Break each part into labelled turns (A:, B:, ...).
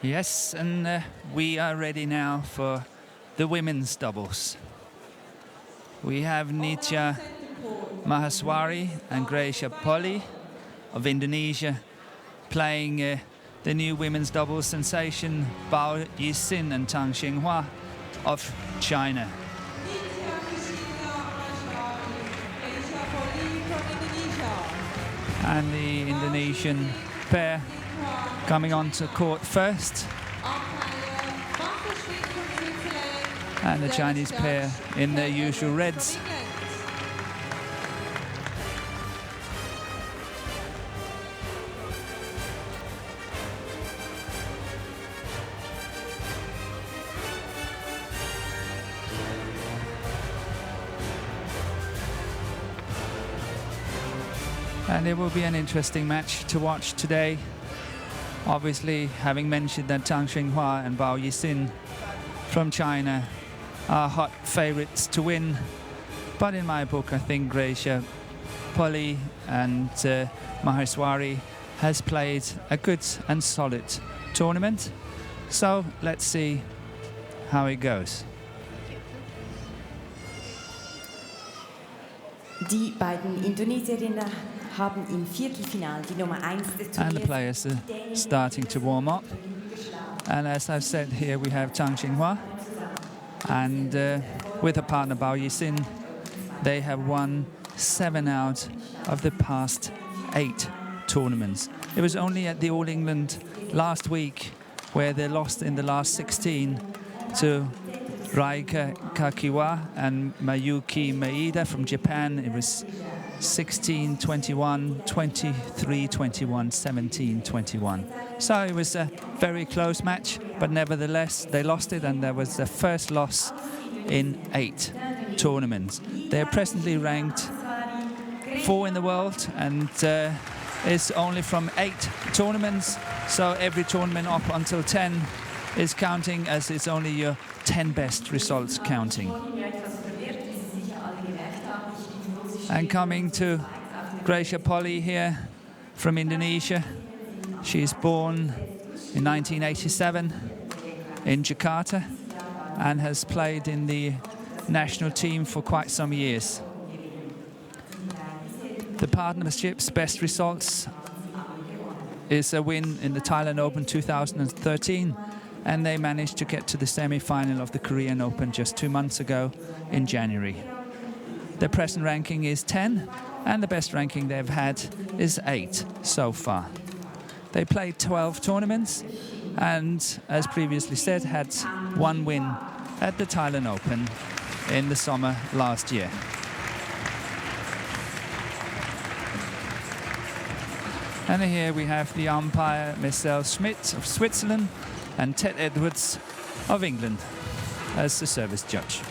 A: Yes, and we are ready now for the women's doubles. We have Nitya Maheswari and Gracia POLII of Indonesia playing the new women's doubles sensation BAO Yixin and Tang Xinghua of China. And the Indonesian pair coming onto court first. And the Chinese pair in their usual reds. And it will be an interesting match to watch today. Obviously, having mentioned that Tang Xinghua and BAO Yixin from China are hot favorites to win. But in my book, I think Gracia POLII and MAHESWARI has played a good and solid tournament. So let's see how it goes.
B: Die beiden Indonesierinnen haben im Viertelfinale die Nummer 1 des Turniers.
A: And the players are starting to warm up. And as I've said here, we have Tang Xinghua. And with her partner BAO Yixin, they have won 7 out of the past 8 tournaments. It was only at the All England last week where they lost in the last 16 to Raika Kakiwa and Mayuki Maeda from Japan. It was 16-21, 23-21, 17-21. So it was a very close match, but nevertheless they lost it, and that was their first loss in 8 tournaments. They're presently ranked 4 in the world, and it's only from 8 tournaments, so every tournament up until 10 is counting, as it's only your 10 best results counting. And coming to Gracia POLII here from Indonesia. She's born in 1987 in Jakarta and has played in the national team for quite some years. The partnership's best results is a win in the Thailand Open 2013, and they managed to get to the semi-final of the Korean Open just 2 months ago in January. Their present ranking is 10, and the best ranking they've had is 8 so far. They played 12 tournaments and, as previously said, had 1 win at the Thailand Open in the summer last year. And here we have the umpire Marcel Schmidt of Switzerland and Ted Edwards of England as the service judge.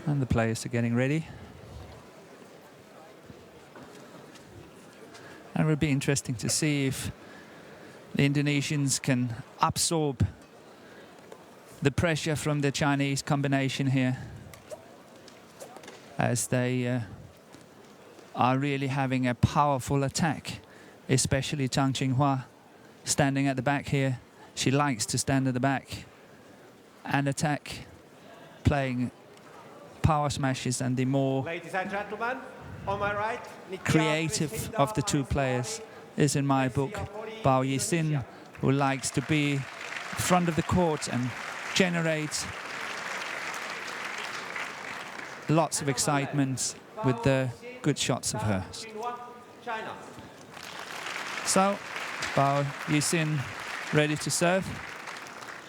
A: And the players are getting ready. And it will be interesting to see if the Indonesians can absorb the pressure from the Chinese combination here, as they are really having a powerful attack, especially Tang Xinghua standing at the back here. She likes to stand at the back and attack, playing power smashes, and the more
C: Ladies and gentlemen, on my right,
A: creative of the 2 players is, in my book, BAO Yixin, who likes to be front of the court and generate lots of excitement with the good shots of hers. So BAO Yixin ready to serve.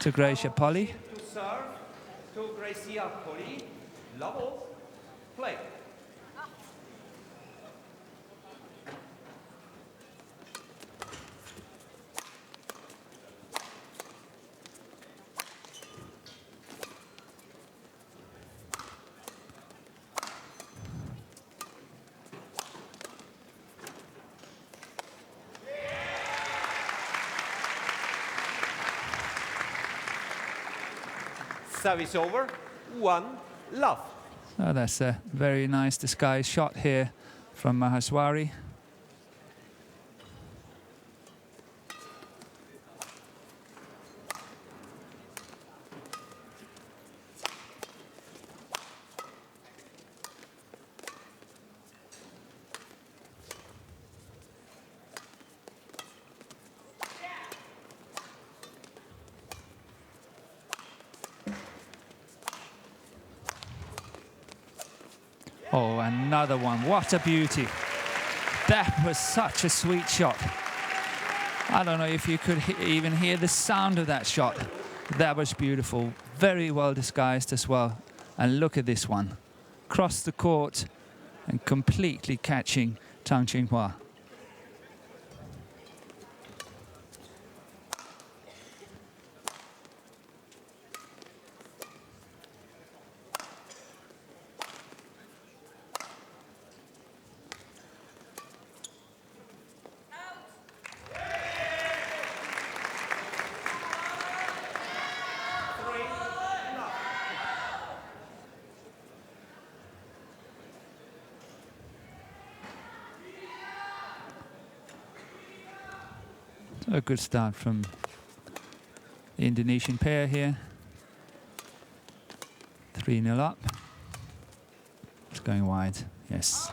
A: to Gracia POLII.
C: To serve to Gracia POLII. Levels. Play. Service over. 1 love.
A: Oh, that's a very nice disguise shot here from MAHESWARI. Oh, another one. What a beauty. That was such a sweet shot. I don't know if you could even hear the sound of that shot. That was beautiful. Very well disguised as well. And look at this one. Cross the court and completely catching Tang Qinghua. A good start from the Indonesian pair here. 3-0 up. It's going wide, yes.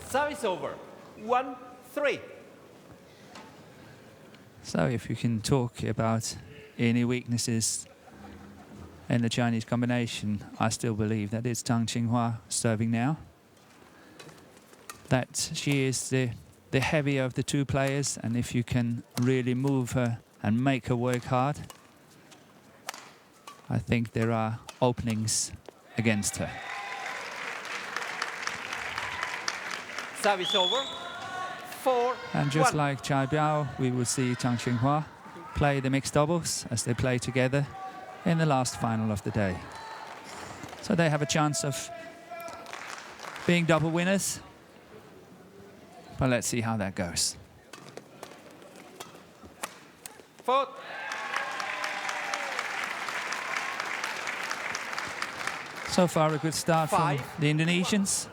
C: Service over. 1-3.
A: So if you can talk about any weaknesses in the Chinese combination, I still believe that it's Tang Qinghua serving now. That she is the heavier of the two players, and if you can really move her and make her work hard, I think there are openings against her.
C: Service over. 4-1.
A: And just like Chai Biao, we will see Tang Qinghua play the mixed doubles as they play together in the last final of the day. So they have a chance of being double winners. But let's see how that goes.
C: 4.
A: So far, a good start from the Indonesians.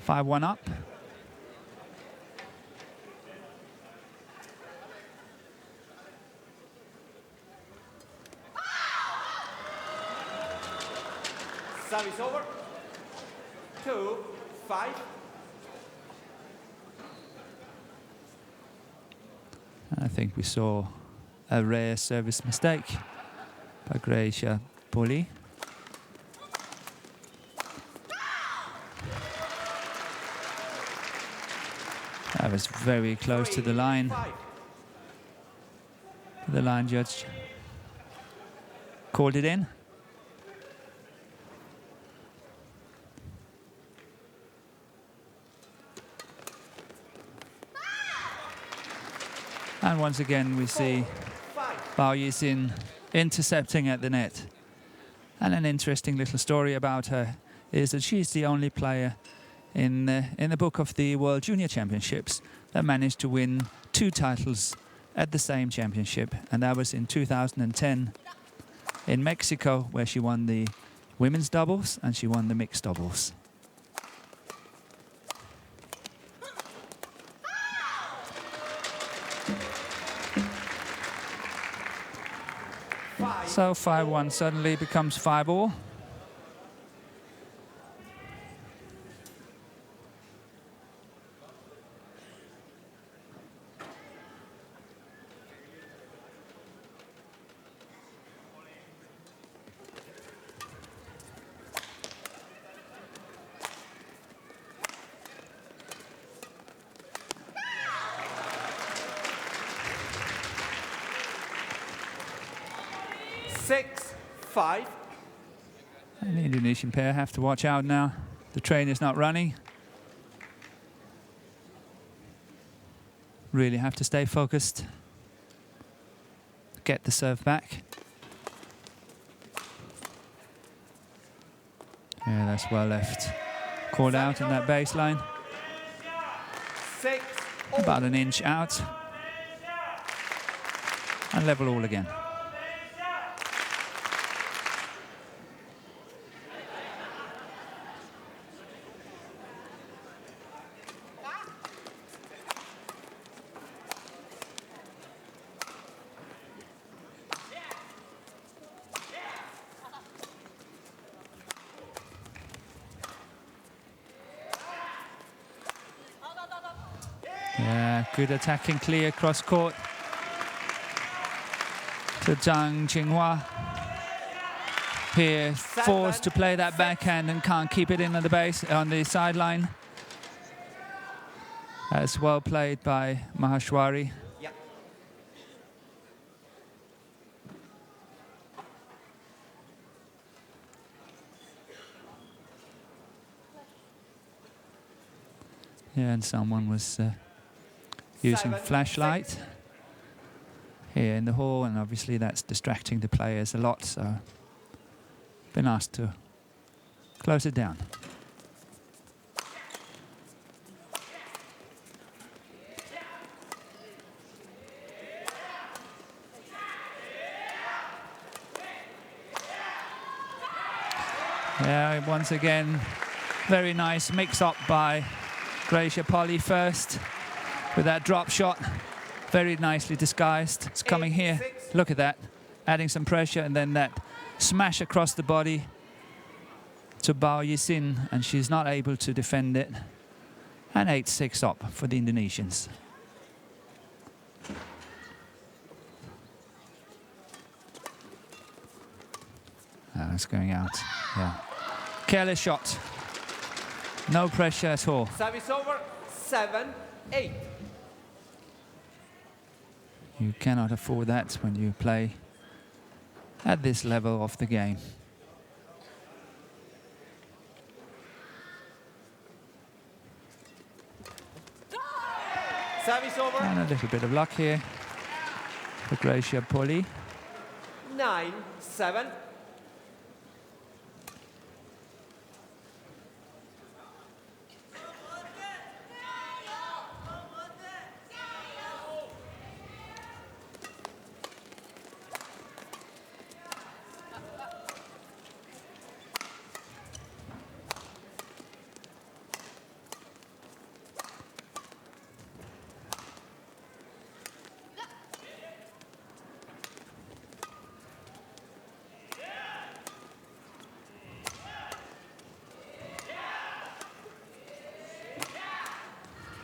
A: 5-1 up.
C: Service over. 2-5.
A: I think we saw a rare service mistake by Gracia POLII. That was very close to the line. The line judge called it in. And once again, we see Bao Yixin intercepting at the net. And an interesting little story about her is that she's the only player in the book of the World Junior Championships that managed to win 2 titles at the same championship. And that was in 2010 in Mexico, where she won the women's doubles and she won the mixed doubles. So 5-1 suddenly becomes 5-all.
C: 6-5.
A: And the Indonesian pair have to watch out now. The train is not running. Really have to stay focused. Get the serve back. Yeah, that's well left. Called out in that baseline.
C: 6.
A: About an inch out. And level all again. Yeah, good attacking clear cross court to Zhang Qinghua. Here, forced to play that backhand and can't keep it in on the base, on the sideline. That's well played by MAHESWARI.
C: Yeah.
A: Yeah, and someone was using flashlight here in the hall, and obviously that's distracting the players a lot, so been asked to close it down. Yeah, once again, very nice mix-up by Gracia POLII first with that drop shot. Very nicely disguised. It's coming here. Look at that. Adding some pressure, and then that smash across the body to BAO Yisin, and she's not able to defend it. And 8-6 up for the Indonesians. Oh, it's going out. Yeah. Careless shot. No pressure at all.
C: Service over. 7-8.
A: You cannot afford that when you play at this level of the game.
C: Service over.
A: And a little bit of luck here for Gracia POLII.
C: 9-7.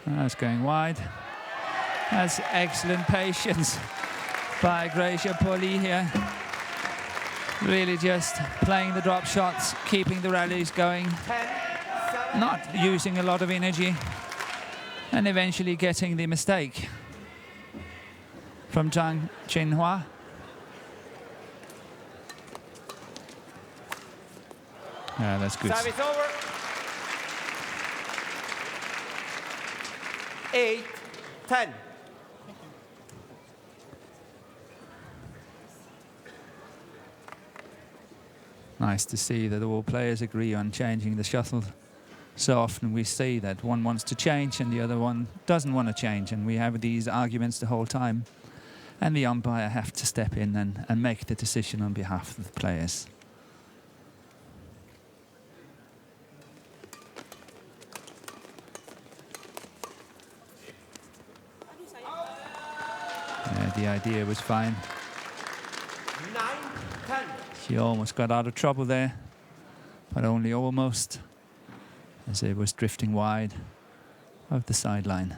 A: That's going wide. That's excellent patience by Gracia POLII here. Really just playing the drop shots, keeping the rallies going, not using a lot of energy, and eventually getting the mistake from Zhang Qinghua. Yeah, that's good.
C: Service over. 8-10.
A: Nice to see that all players agree on changing the shuttle. So often we see that one wants to change and the other one doesn't want to change, and we have these arguments the whole time. And the umpire have to step in and make the decision on behalf of the players. The idea was fine.
C: 9-10.
A: She almost got out of trouble there, but only almost, as it was drifting wide of the sideline.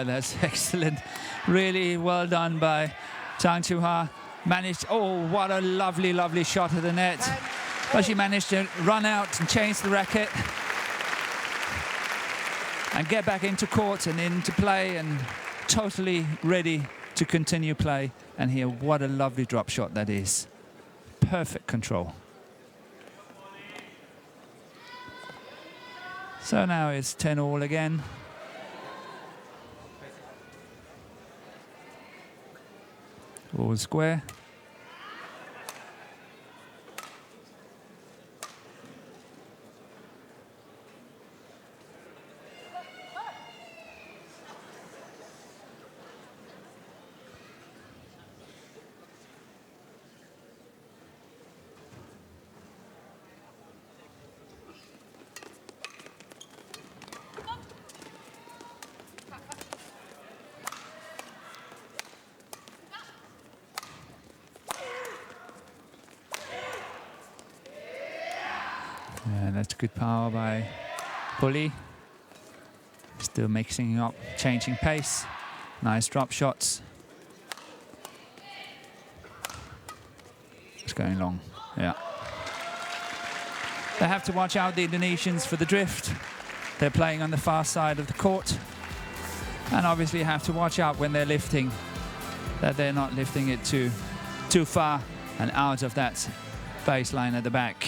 A: That's excellent. Really well done by Tang Chuha managed, oh, what a lovely, lovely shot at the net. But she managed to run out and change the racket and get back into court and into play and totally ready to continue play. And here, what a lovely drop shot that is. Perfect control. So now it's 10-all again. All square. Yeah, that's good power by POLII. Still mixing up, changing pace. Nice drop shots. It's going long, yeah. They have to watch out, the Indonesians, for the drift. They're playing on the far side of the court. And obviously have to watch out when they're lifting, that they're not lifting it too far and out of that baseline at the back.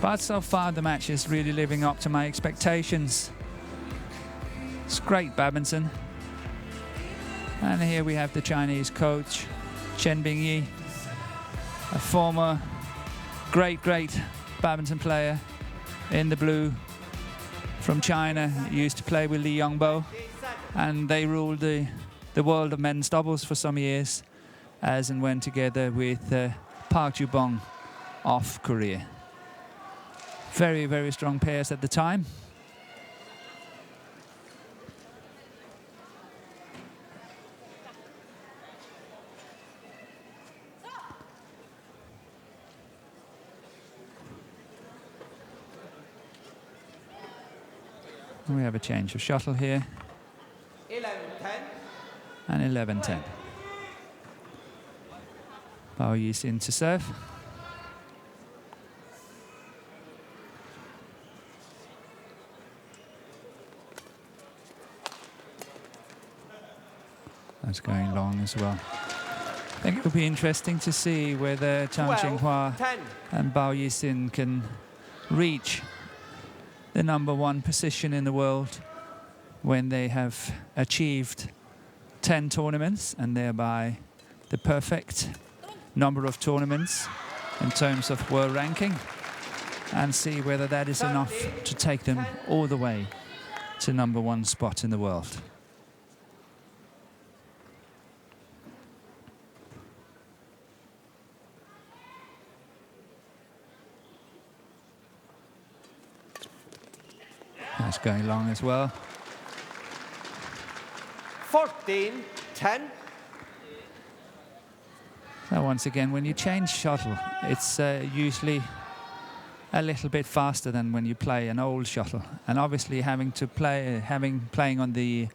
A: But so far the match is really living up to my expectations. It's great badminton. And here we have the Chinese coach, Chen Bingyi, a former great badminton player in the blue from China. He used to play with Li Yongbo, and they ruled the world of men's doubles for some years, as and when together with Park Ju-bong of Korea. Very, very strong pairs at the time. We have a change of shuttle here.
C: 11-10.
A: And 11-10. BAO is in to serve. That's going long as well. I think it will be interesting to see whether Tang Chenghua and BAO Yixin can reach the #1 position in the world when they have achieved 10 tournaments and thereby the perfect number of tournaments in terms of world ranking, and see whether that is enough to take them all the way to #1 spot in the world. That's going long as well.
C: 14-10.
A: So once again, when you change shuttle, it's usually a little bit faster than when you play an old shuttle. And obviously playing on the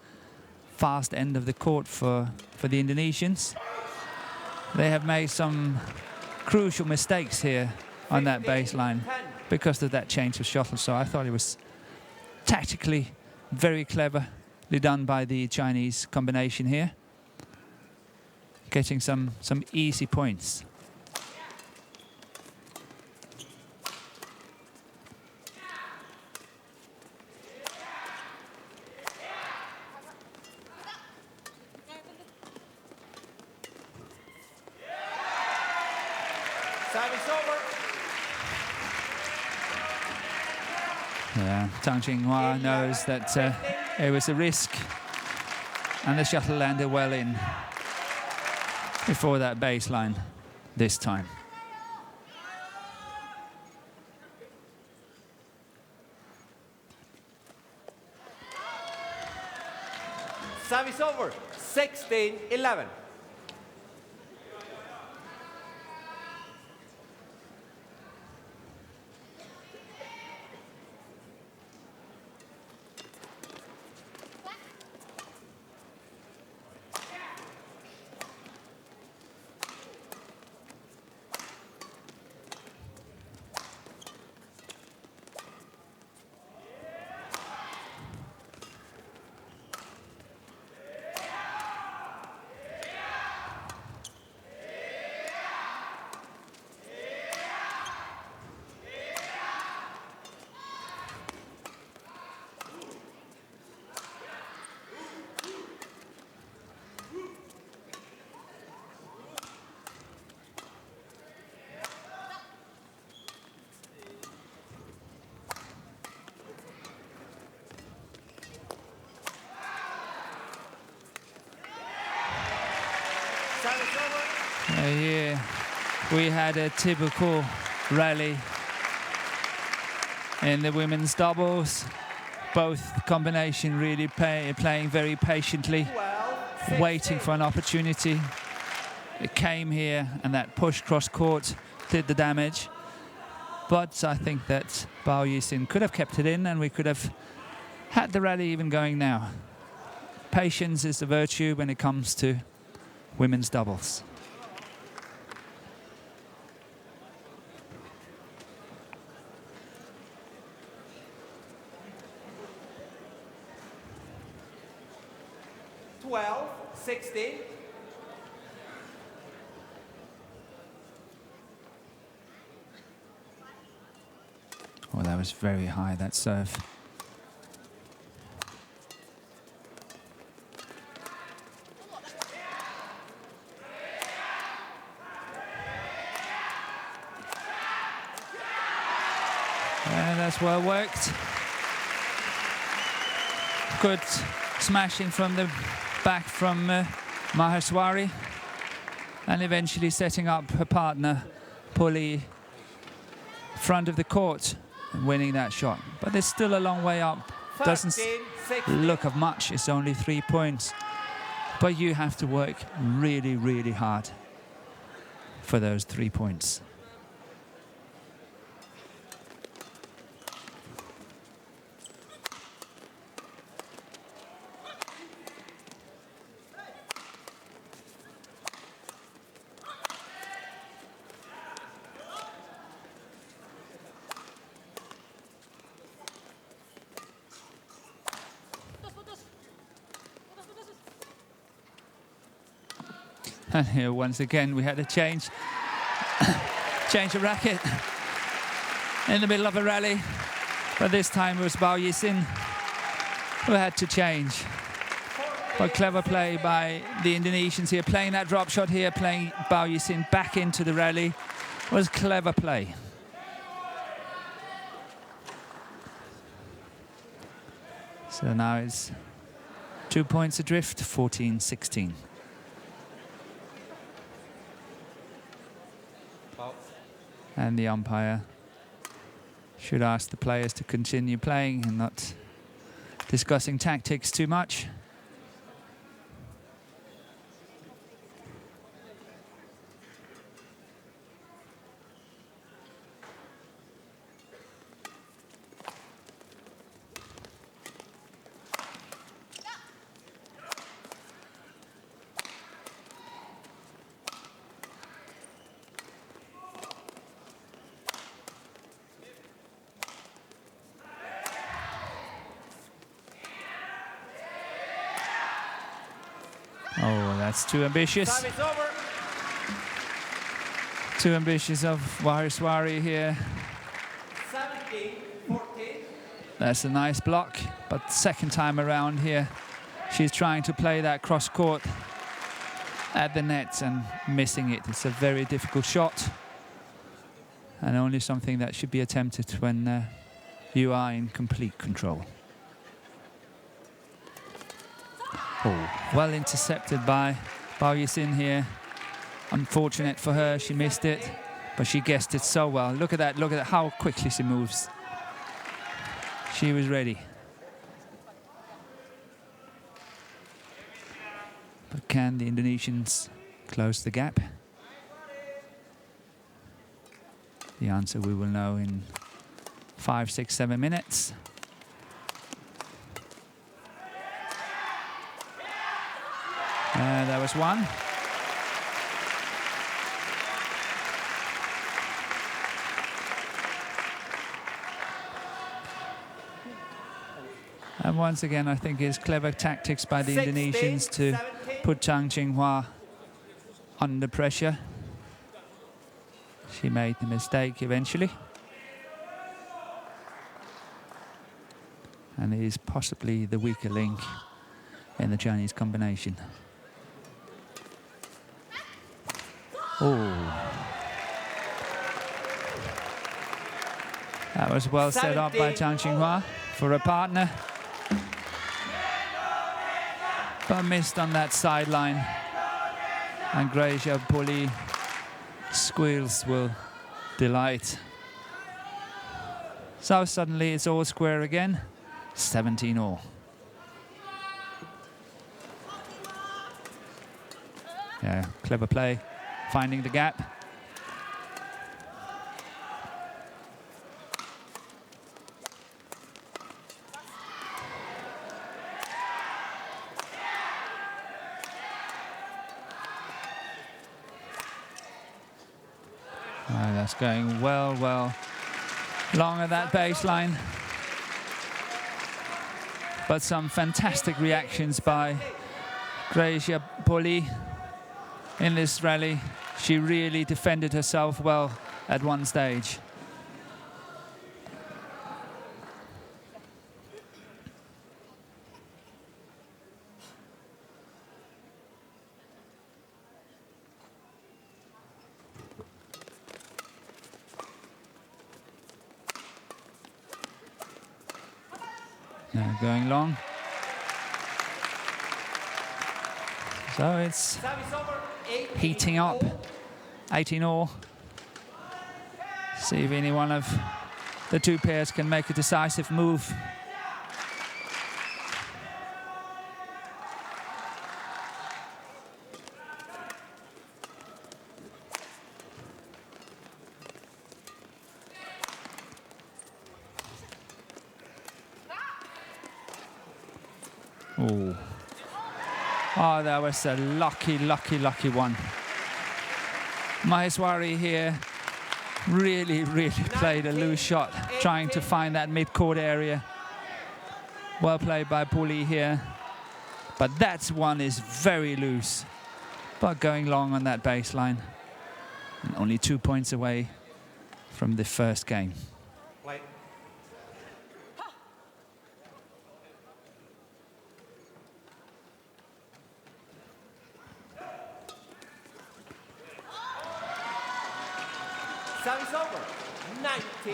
A: fast end of the court for the Indonesians, they have made some crucial mistakes here on that baseline because of that change of shuttle. So I thought it was tactically very cleverly done by the Chinese combination here, getting some easy points.
C: Service over.
A: Yeah, Tang Chenghua knows that it was a risk, and the shuttle landed well in before that baseline this time.
C: Service over. 16-11.
A: Here we had a typical rally in the women's doubles. Both combination really playing very patiently, waiting for an opportunity. It came here, and that push cross court did the damage. But I think that BAO Yisin could have kept it in, and we could have had the rally even going now. Patience is a virtue when it comes to women's doubles.
C: Well, 60.
A: Oh, that was very high, that serve. And that's well worked. Good smashing from the back from MAHESWARI, and eventually setting up her partner POLII front of the court and winning that shot. But there's still a long way up. Doesn't look of much. It's only 3 points, but you have to work really, really hard for those 3 points. And here once again we had to change a racket in the middle of a rally, but this time it was BAO Yisin who had to change. But clever play by the Indonesians here, playing that drop shot here, playing BAO Yisin back into the rally was clever play. So now it's 2 points adrift, 14-16. And the umpire should ask the players to continue playing and not discussing tactics too much. Oh, that's too ambitious.
C: Time is over.
A: Too ambitious of MAHESWARI here.
C: 17-14.
A: That's a nice block, but second time around here, she's trying to play that cross court at the net and missing it. It's a very difficult shot, and only something that should be attempted when you are in complete control. Oh, well intercepted by BAO Yisin here. Unfortunate for her, she missed it, but she guessed it so well. Look at that, how quickly she moves. She was ready. But can the Indonesians close the gap? The answer we will know in 5, 6, 7 minutes. That was one. And once again, I think it's clever tactics by the Indonesians to put Tang Jinghua under pressure. She made the mistake eventually. And is possibly the weaker link in the Chinese combination. Oh. That was well set up by Tang Jinghua for a partner. But missed on that sideline. And Gracia POLII squeals will delight. So suddenly it's all square again, 17-all. Yeah, clever play, finding the gap. That's going well, long at that baseline. But some fantastic reactions by Gracia POLII in this rally. She really defended herself well at one stage. Now going long. So it's heating up, 18-all. See if any one of the two pairs can make a decisive move. Ooh. Oh, that was a lucky one. MAHESWARI here really played a loose shot, trying to find that mid-court area. Well played by POLII here. But that one is very loose. But going long on that baseline. And only 2 points away from the first game.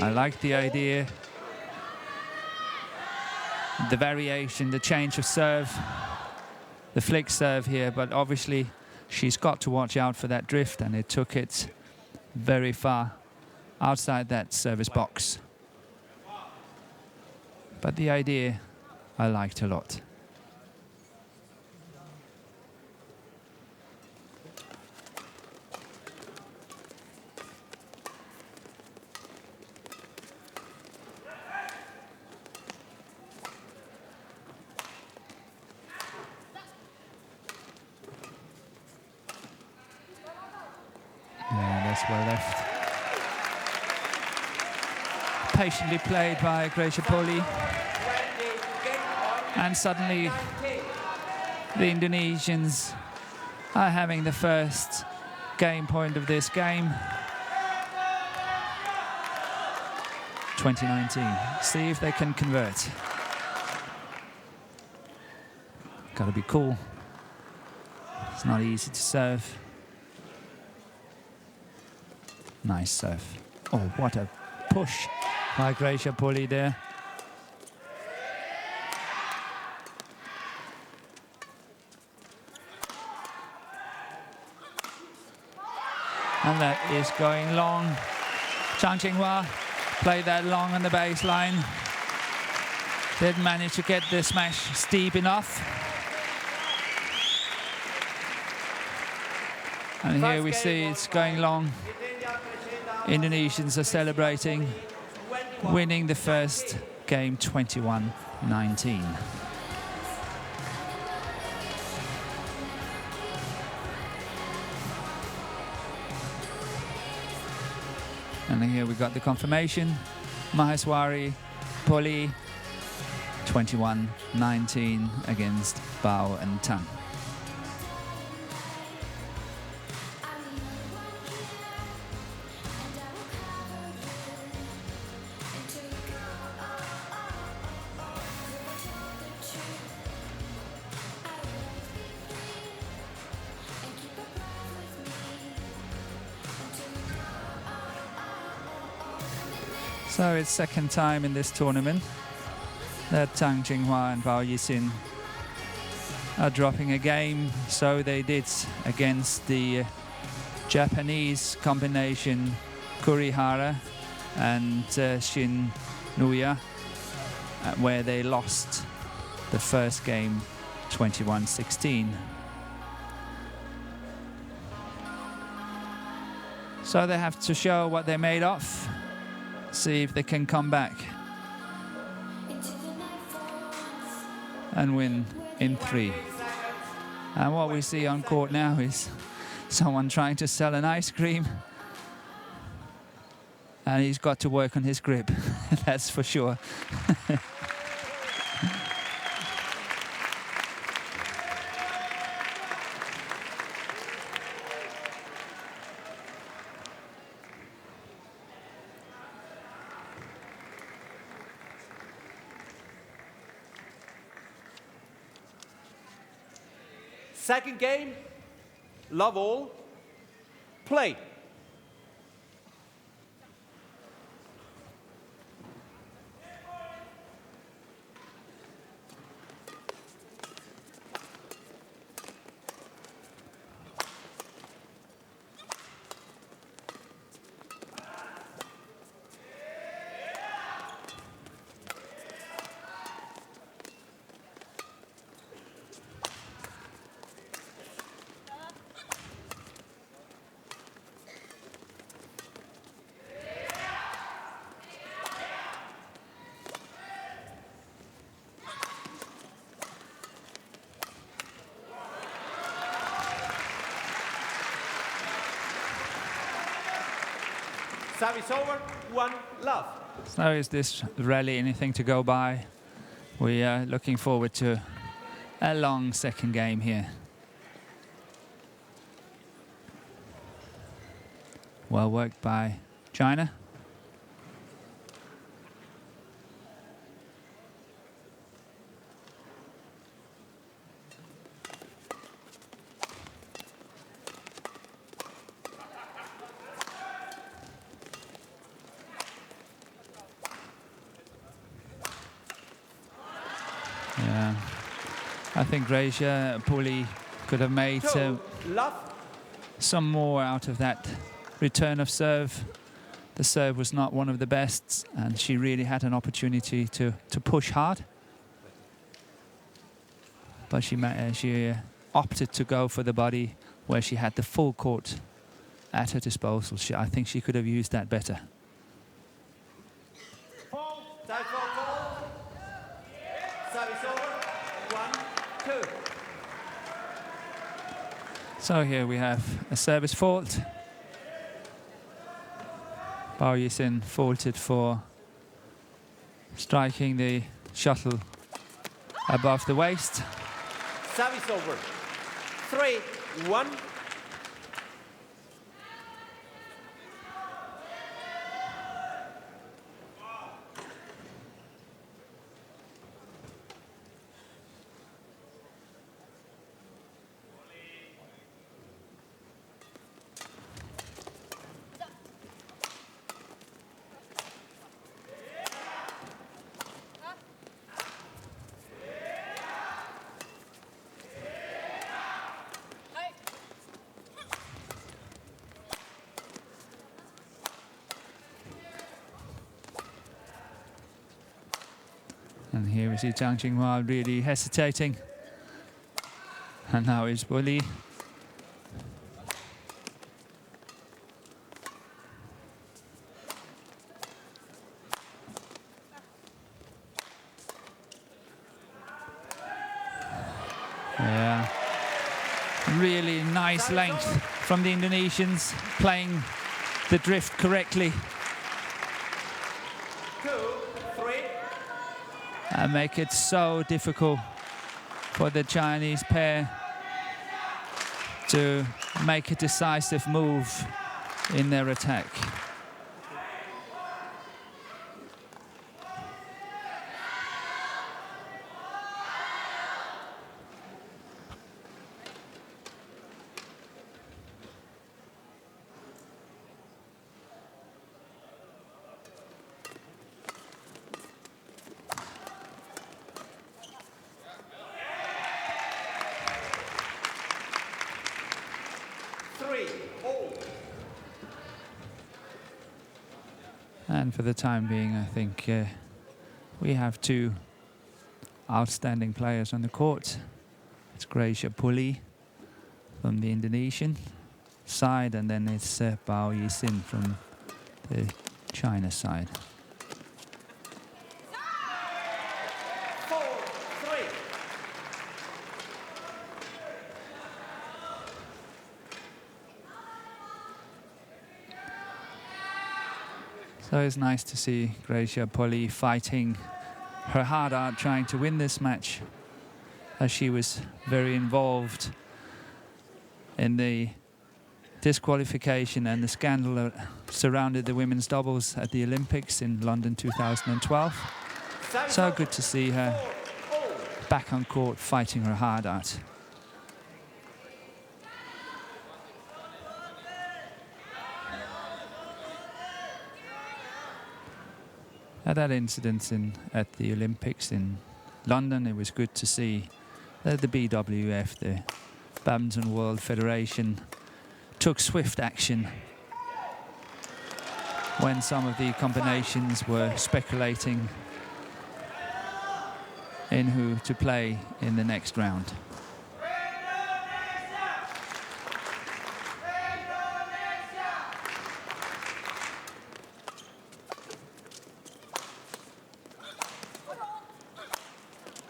A: I like the idea, the variation, the change of serve, the flick serve here, but obviously she's got to watch out for that drift, and it took it very far outside that service box. But the idea I liked a lot. Well left. Patiently played by Gracia POLII. And suddenly the Indonesians are having the first game point of this game. 2019. See if they can convert. Gotta be cool. It's not easy to serve. Nice serve. Oh, what a push by Gracia POLII there. And that is going long. Chang Qinghua played that long on the baseline. Didn't manage to get the smash steep enough. And here we see it's going long. Indonesians are celebrating, winning the first game 21-19. And here we got the confirmation. MAHESWARI, POLII, 21-19 against BAO and TANG. So it's second time in this tournament that Chang Qinghua and BAO Yixin are dropping a game. So they did against the Japanese combination Kurihara and Shin Nuya, where they lost the first game 21-16. So they have to show what they're made of, see if they can come back and win in 3. And what we see on court now is someone trying to sell an ice cream, and he's got to work on his grip, that's for sure.
C: Second game, love all, play. Service over, 1 love.
A: So is this rally anything to go by? We are looking forward to a long second game here. Well worked by China. Yeah, I think POLII could have made some more out of that return of serve. The serve was not one of the best, and she really had an opportunity to push hard. But she opted to go for the body where she had the full court at her disposal. I think she could have used that better. So here we have a service fault. Bao Yisin faulted for striking the shuttle above the waist.
C: Service over. 3-1.
A: And here we see Zhang Jinghua really hesitating. And now is POLII. Yeah, really nice length from the Indonesians, playing the drift correctly. And make it so difficult for the Chinese pair to make a decisive move in their attack. And for the time being, I think we have two outstanding players on the court. It's POLII from the Indonesian side, and then it's BAO from the China side.
C: 4-3.
A: So it's nice to see POLII fighting her heart out, trying to win this match, as she was very involved in the disqualification and the scandal that surrounded the women's doubles at the Olympics in London 2012. So good to see her back on court fighting her heart out. At that incident at the Olympics in London, it was good to see that the BWF, the Badminton World Federation, took swift action when some of the combinations were speculating in who to play in the next round.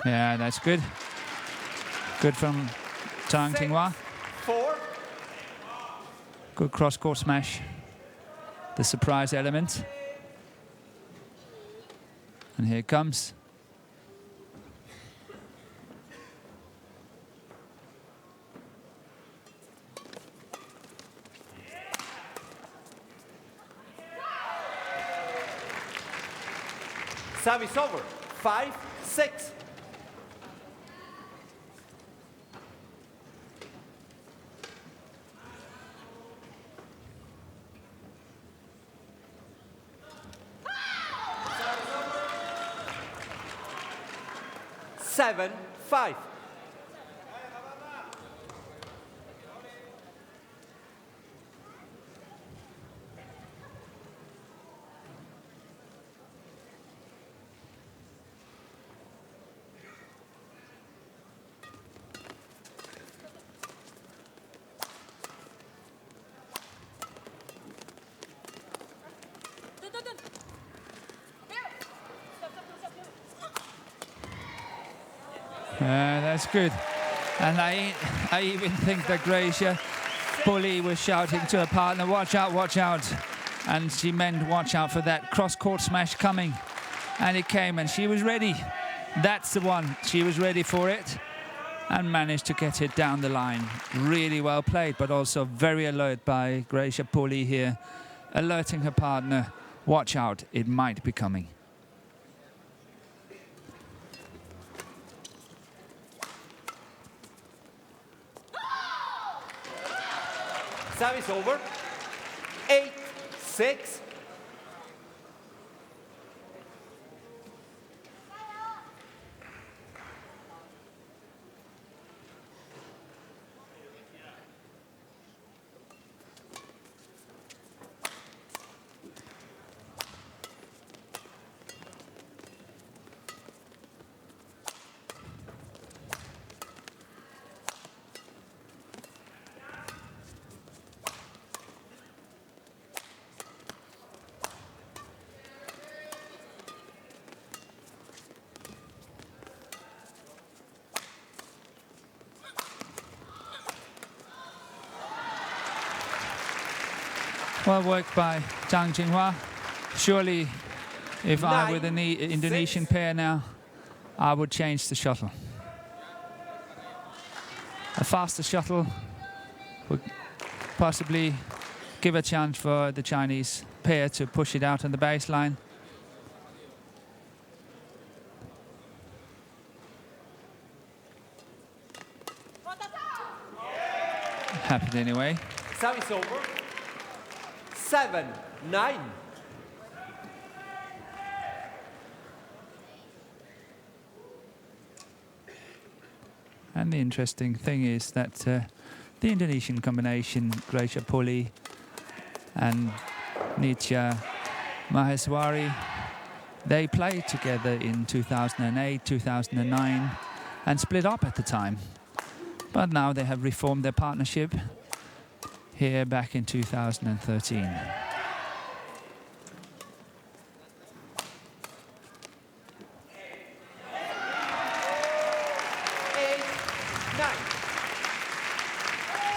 A: Yeah, that's good. Good from Tang.
C: 4.
A: Good cross-court smash. The surprise element. And here it comes.
C: Service over. 5-6. Seven, 5.
A: That's good. And I even think that POLII was shouting to her partner, watch out, watch out. And she meant watch out for that cross-court smash coming. And it came, and she was ready. That's the one. She was ready for it and managed to get it down the line. Really well played, but also very alert by POLII here, alerting her partner, watch out, it might be coming.
C: Service over. 8-6.
A: Well worked by Tang. Surely, if I were the Indonesian pair now, I would change the shuttle. A faster shuttle would possibly give a chance for the Chinese pair to push it out on the baseline. Happened anyway.
C: Service over. 7-9.
A: And the interesting thing is that the Indonesian combination, POLII and Nitya, MAHESWARI, they played together in 2008, 2009, and split up at the time. But now they have reformed their partnership here back in 2013.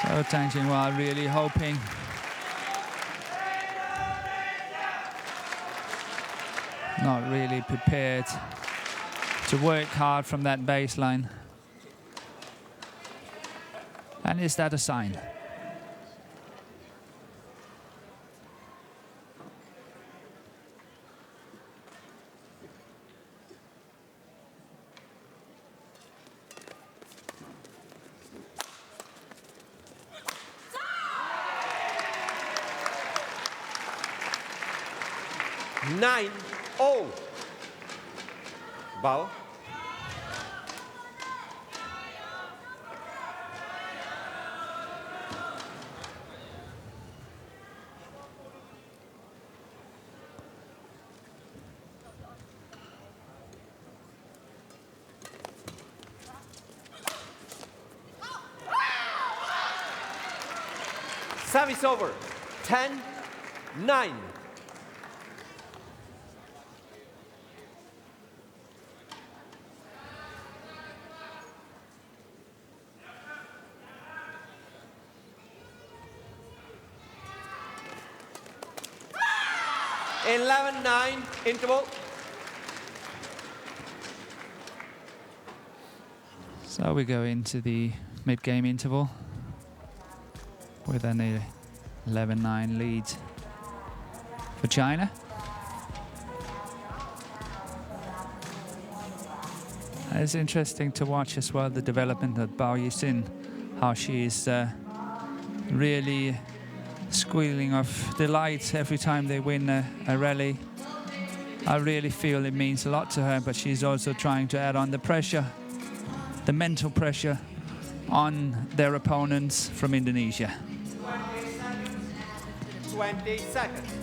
A: So Tang Jinhua really hoping not really prepared to work hard from that baseline. And is that a sign?
C: Nine, oh. BAO. Service over. 10-9. In 11-9 interval.
A: So we go into the mid-game interval with an 11-9 lead for China. And it's interesting to watch as well the development of BAO Yixin, how she is really squealing of delight every time they win a rally. I really feel it means a lot to her, but she's also trying to add on the pressure, the mental pressure on their opponents from Indonesia.
C: 20 seconds.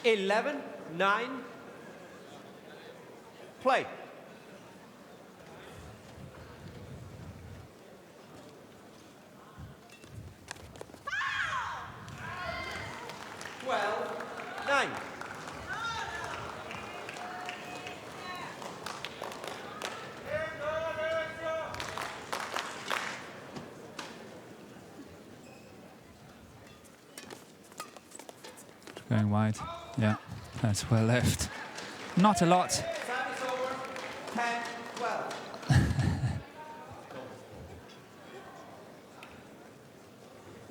C: Eleven, 9, play. Well, 9.
A: Going wide. Yeah, that's well left. Not a lot.
C: Service over. 10, 12.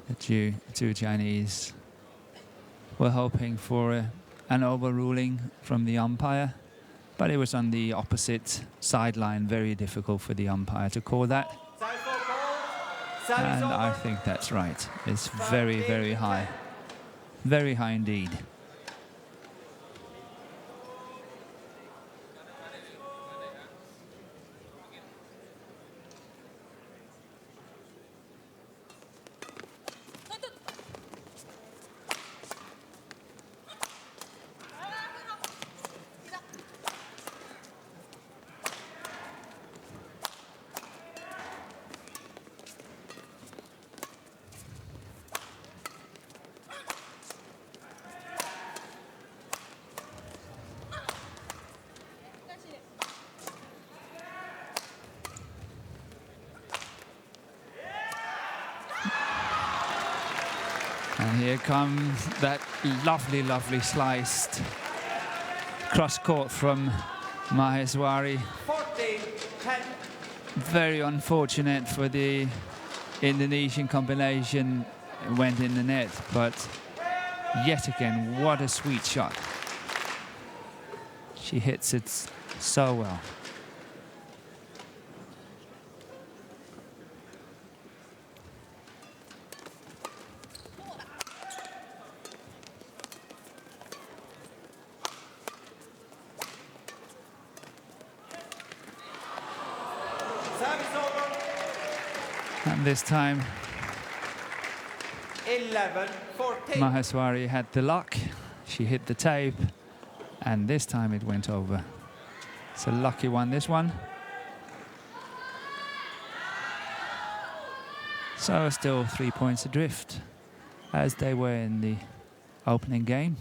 A: The two Chinese were hoping for an overruling from the umpire, but it was on the opposite sideline. Very difficult for the umpire to call that. And I think that's right. It's very, very high. Very high indeed. And here comes that lovely, lovely sliced cross court from MAHESWARI.
C: 14-10.
A: Very unfortunate for the Indonesian combination. It went in the net, but yet again, what a sweet shot. She hits it so well.
C: Service over.
A: And this time
C: 11-14.
A: MAHESWARI had the luck. She hit the tape, and this time it went over. It's a lucky one, this one. So still 3 points adrift, as they were in the opening game.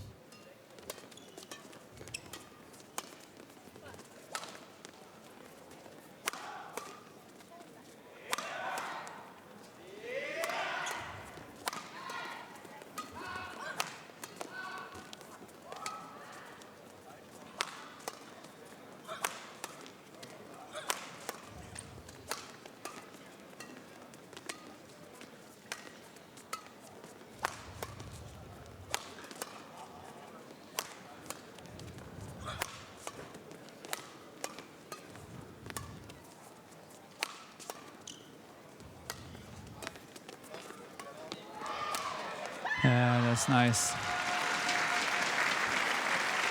A: Yeah, that's nice.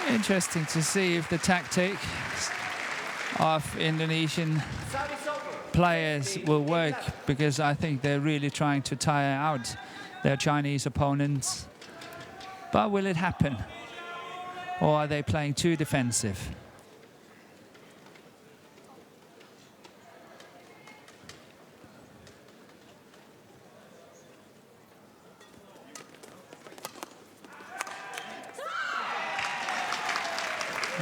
A: Interesting to see if the tactic of Indonesian players will work, because I think they're really trying to tire out their Chinese opponents. But will it happen? Or are they playing too defensive?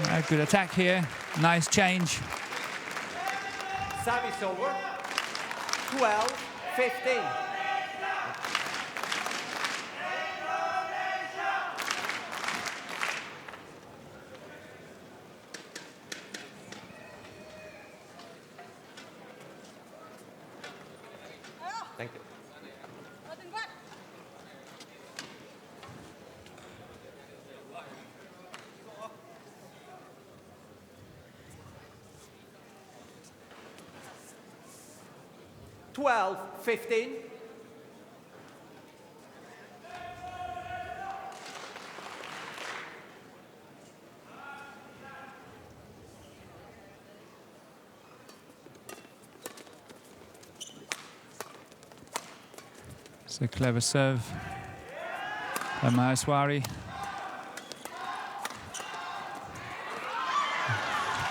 A: A good attack here. Nice change.
C: Service over. 12-15. Thank you. 12-15.
A: It's a clever serve by MAHESWARI.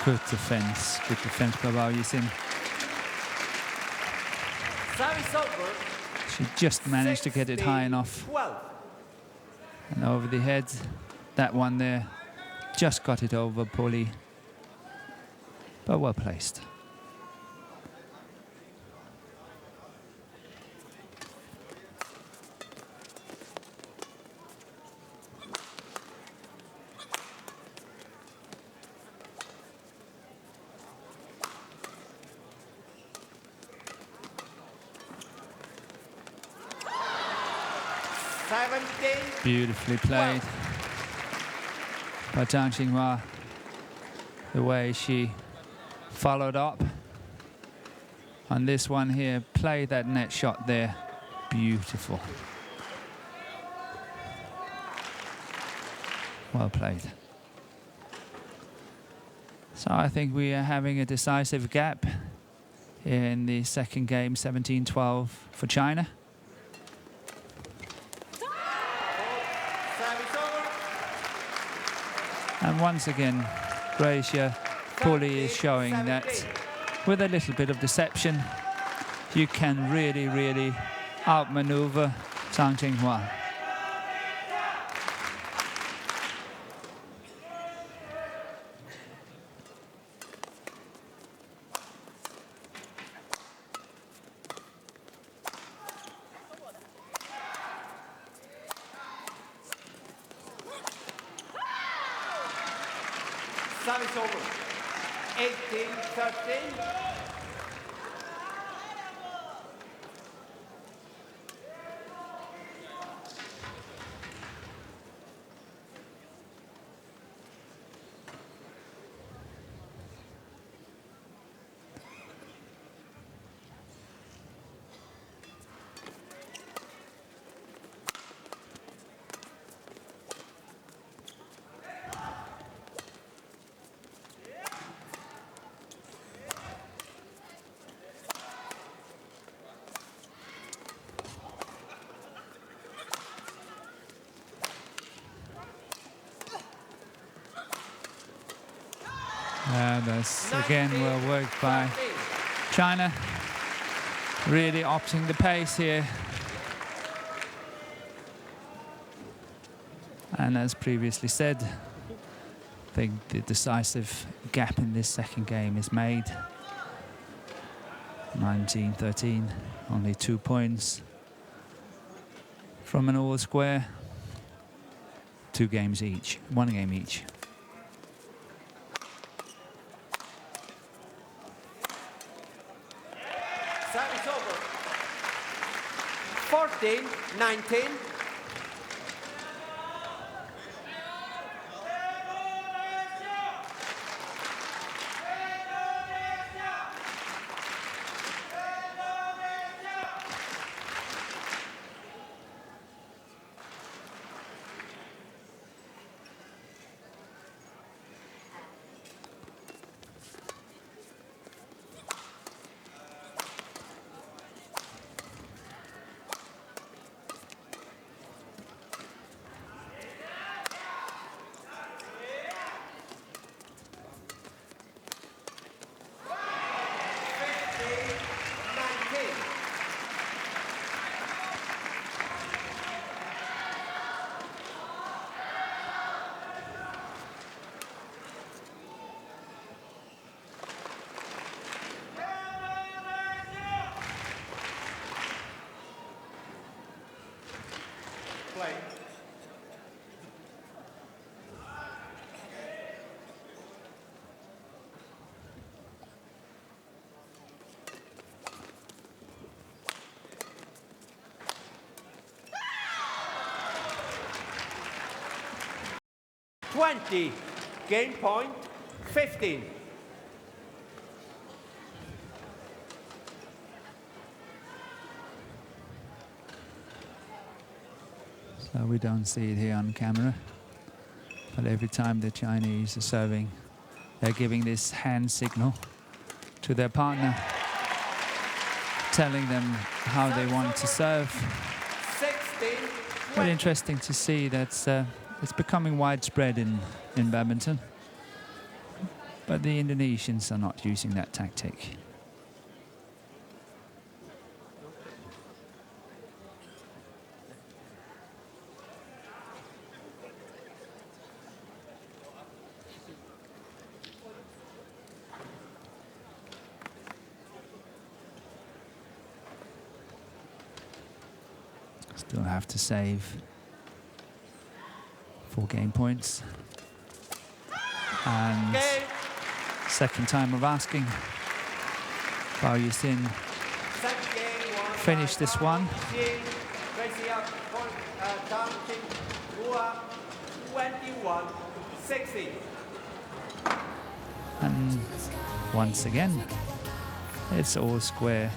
A: Good defense by BAO Yisin. She just managed to get it high enough.
C: 12.
A: And over the head, that one there just got it over POLII, but well placed. Beautifully played by Tang Xinhua. The way she followed up on this one here, play that net shot there. Beautiful. Well played. So I think we are having a decisive gap in the second game, 17-12 for China. And once again, Croatia, POLII is showing that with a little bit of deception, you can really, really outmaneuver Tang Xinhua.
C: Service over. 18-13.
A: That's again well worked by China. Really opting the pace here. And as previously said, I think the decisive gap in this second game is made. 19-13, only 2 points from an all square. 2 games each, 1 game each.
C: Service over. 14-19. Play. Game point 15.
A: So we don't see it here on camera, but every time the Chinese are serving, they're giving this hand signal to their partner, telling them how they want to serve.
C: 16.
A: But interesting to see that it's becoming widespread in badminton, but the Indonesians are not using that tactic. Still have to save 4 game points. And second time of asking. BAO finish this one.
C: 21-60.
A: And once again, it's all square.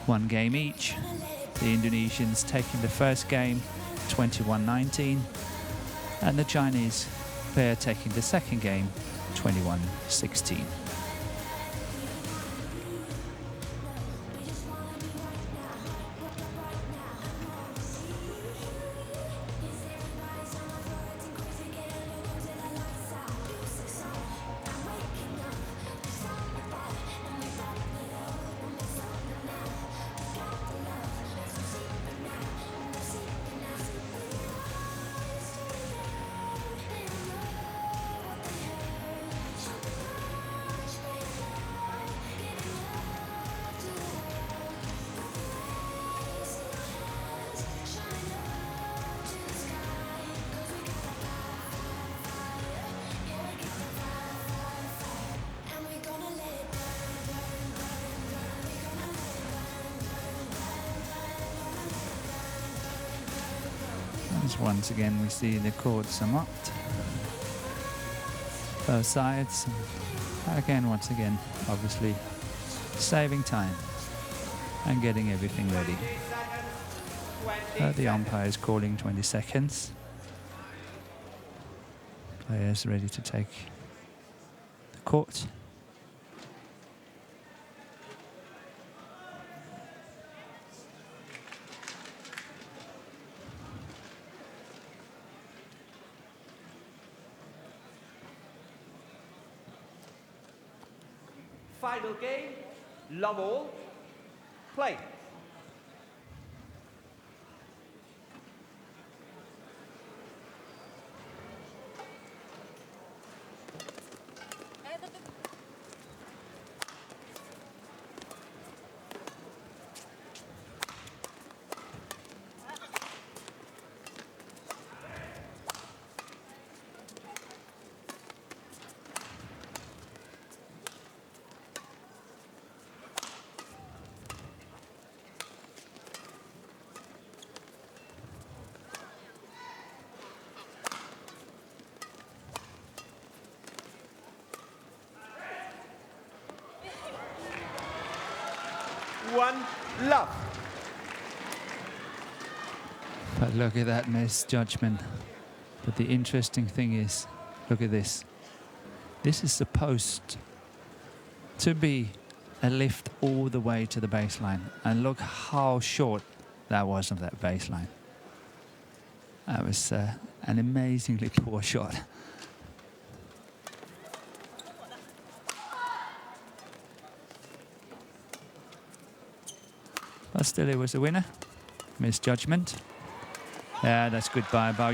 A: 1 game each. The Indonesians taking the first game 21-19, and the Chinese pair taking the second game 21-16. Once again we see the courts are mocked, both sides. Again, once again, obviously saving time and getting everything ready. The umpire is calling 20 seconds. Players ready to take the court.
C: Final game, love all, play. One love.
A: But look at that misjudgment. But the interesting thing is, look at this. This is supposed to be a lift all the way to the baseline. And look how short that was of that baseline. That was an amazingly poor shot. But still, it was a winner. Misjudgment. Yeah, that's good by BAO.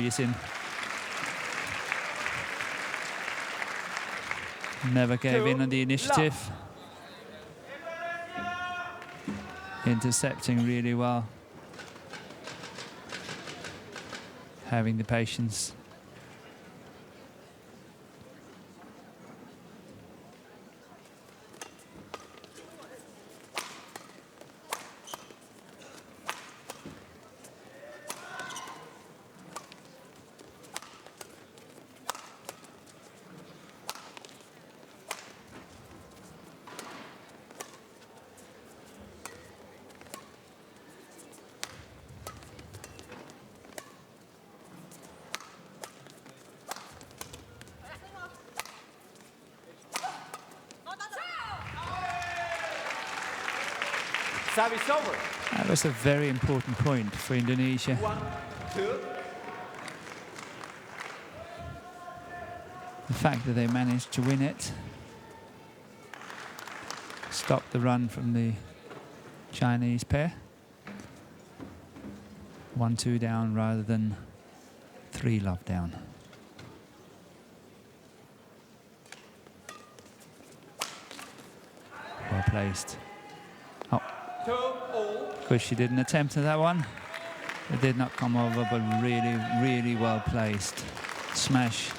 A: Never gave in on the initiative. Intercepting really well. Having the patience.
C: Service over.
A: That was a very important point for Indonesia.
C: 1-2.
A: The fact that they managed to win it, stopped the run from the Chinese pair. 1-2 down rather than 3 love down. Well placed. Oh. Of course, she didn't attempt that one. It did not come over, but really, really well placed. Smash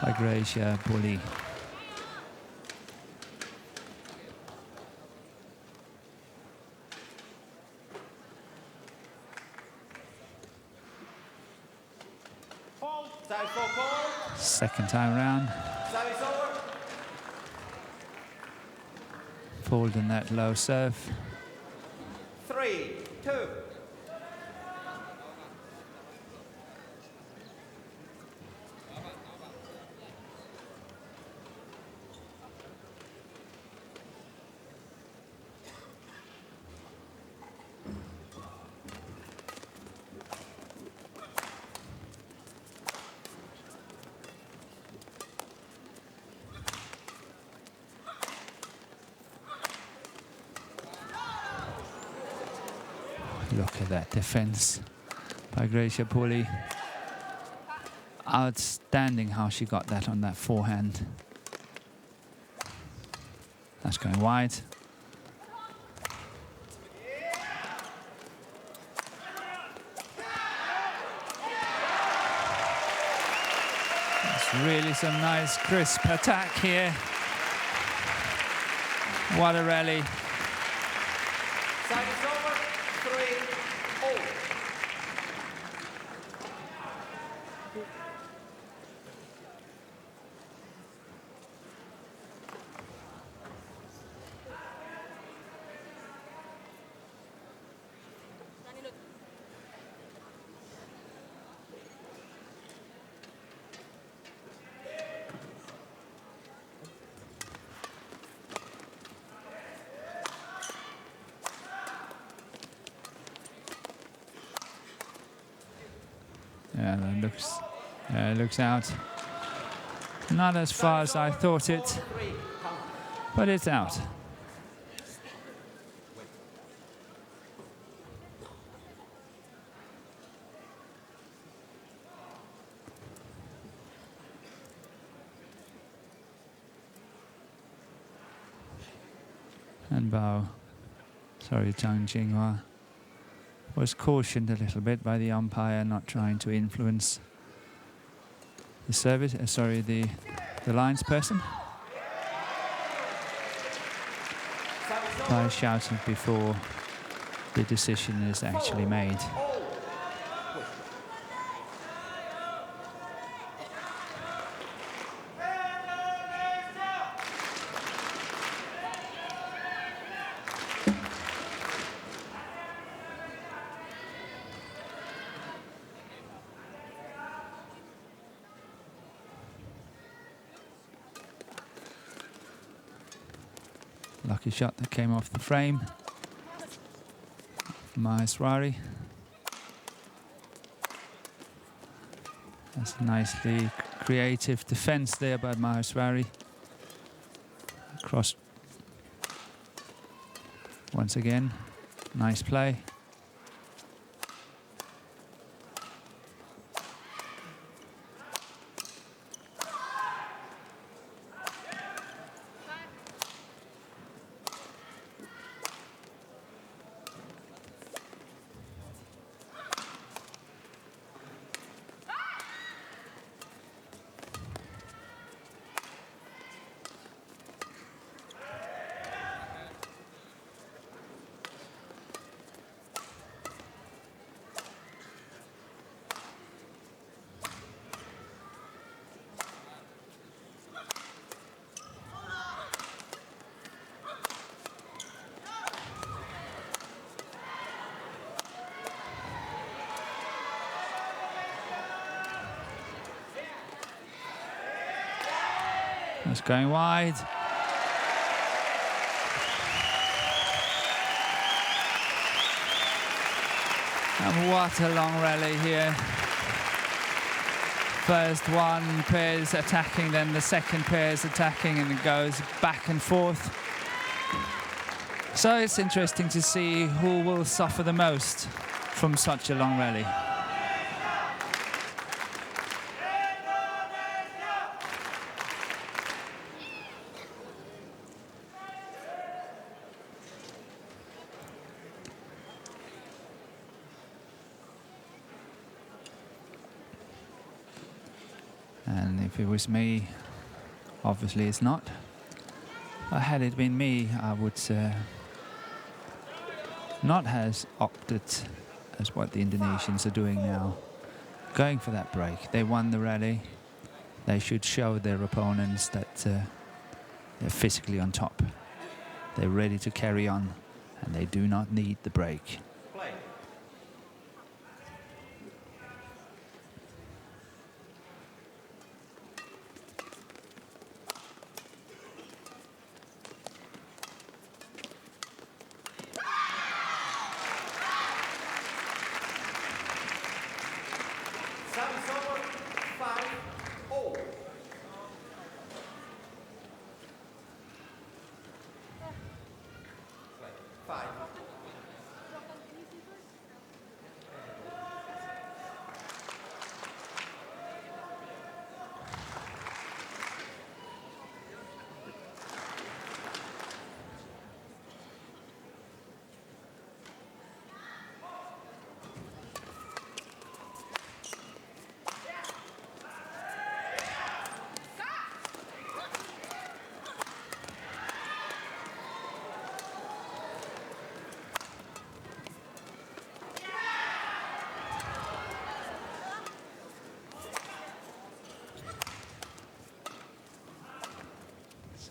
A: by Gracia POLII. Second time round. Pulled in that low serve.
C: 3-2.
A: Look at that defense by Gracia POLII. Outstanding how she got that on that forehand. That's going wide. It's really some nice crisp attack here. What a rally.
C: Service over. 3-all.
A: Yeah, that looks out. Not as far as I thought it. but it's out. And BAO, sorry, Tang Jinghua, was cautioned a little bit by the umpire not trying to influence the service, the linesperson by shouting before the decision is actually made. Lucky shot that came off the frame. MAHESWARI. That's a nicely creative defense there by MAHESWARI. Cross. Once again, nice play. That's going wide. And what a long rally here. First one pair is attacking, then the second pair is attacking, and it goes back and forth. So it's interesting to see who will suffer the most from such a long rally. And if it was me, obviously it's not. But had it been me, I would not have opted as what the Indonesians are doing now. Going for that break. They won the rally. They should show their opponents that they're physically on top. They're ready to carry on, and they do not need the break.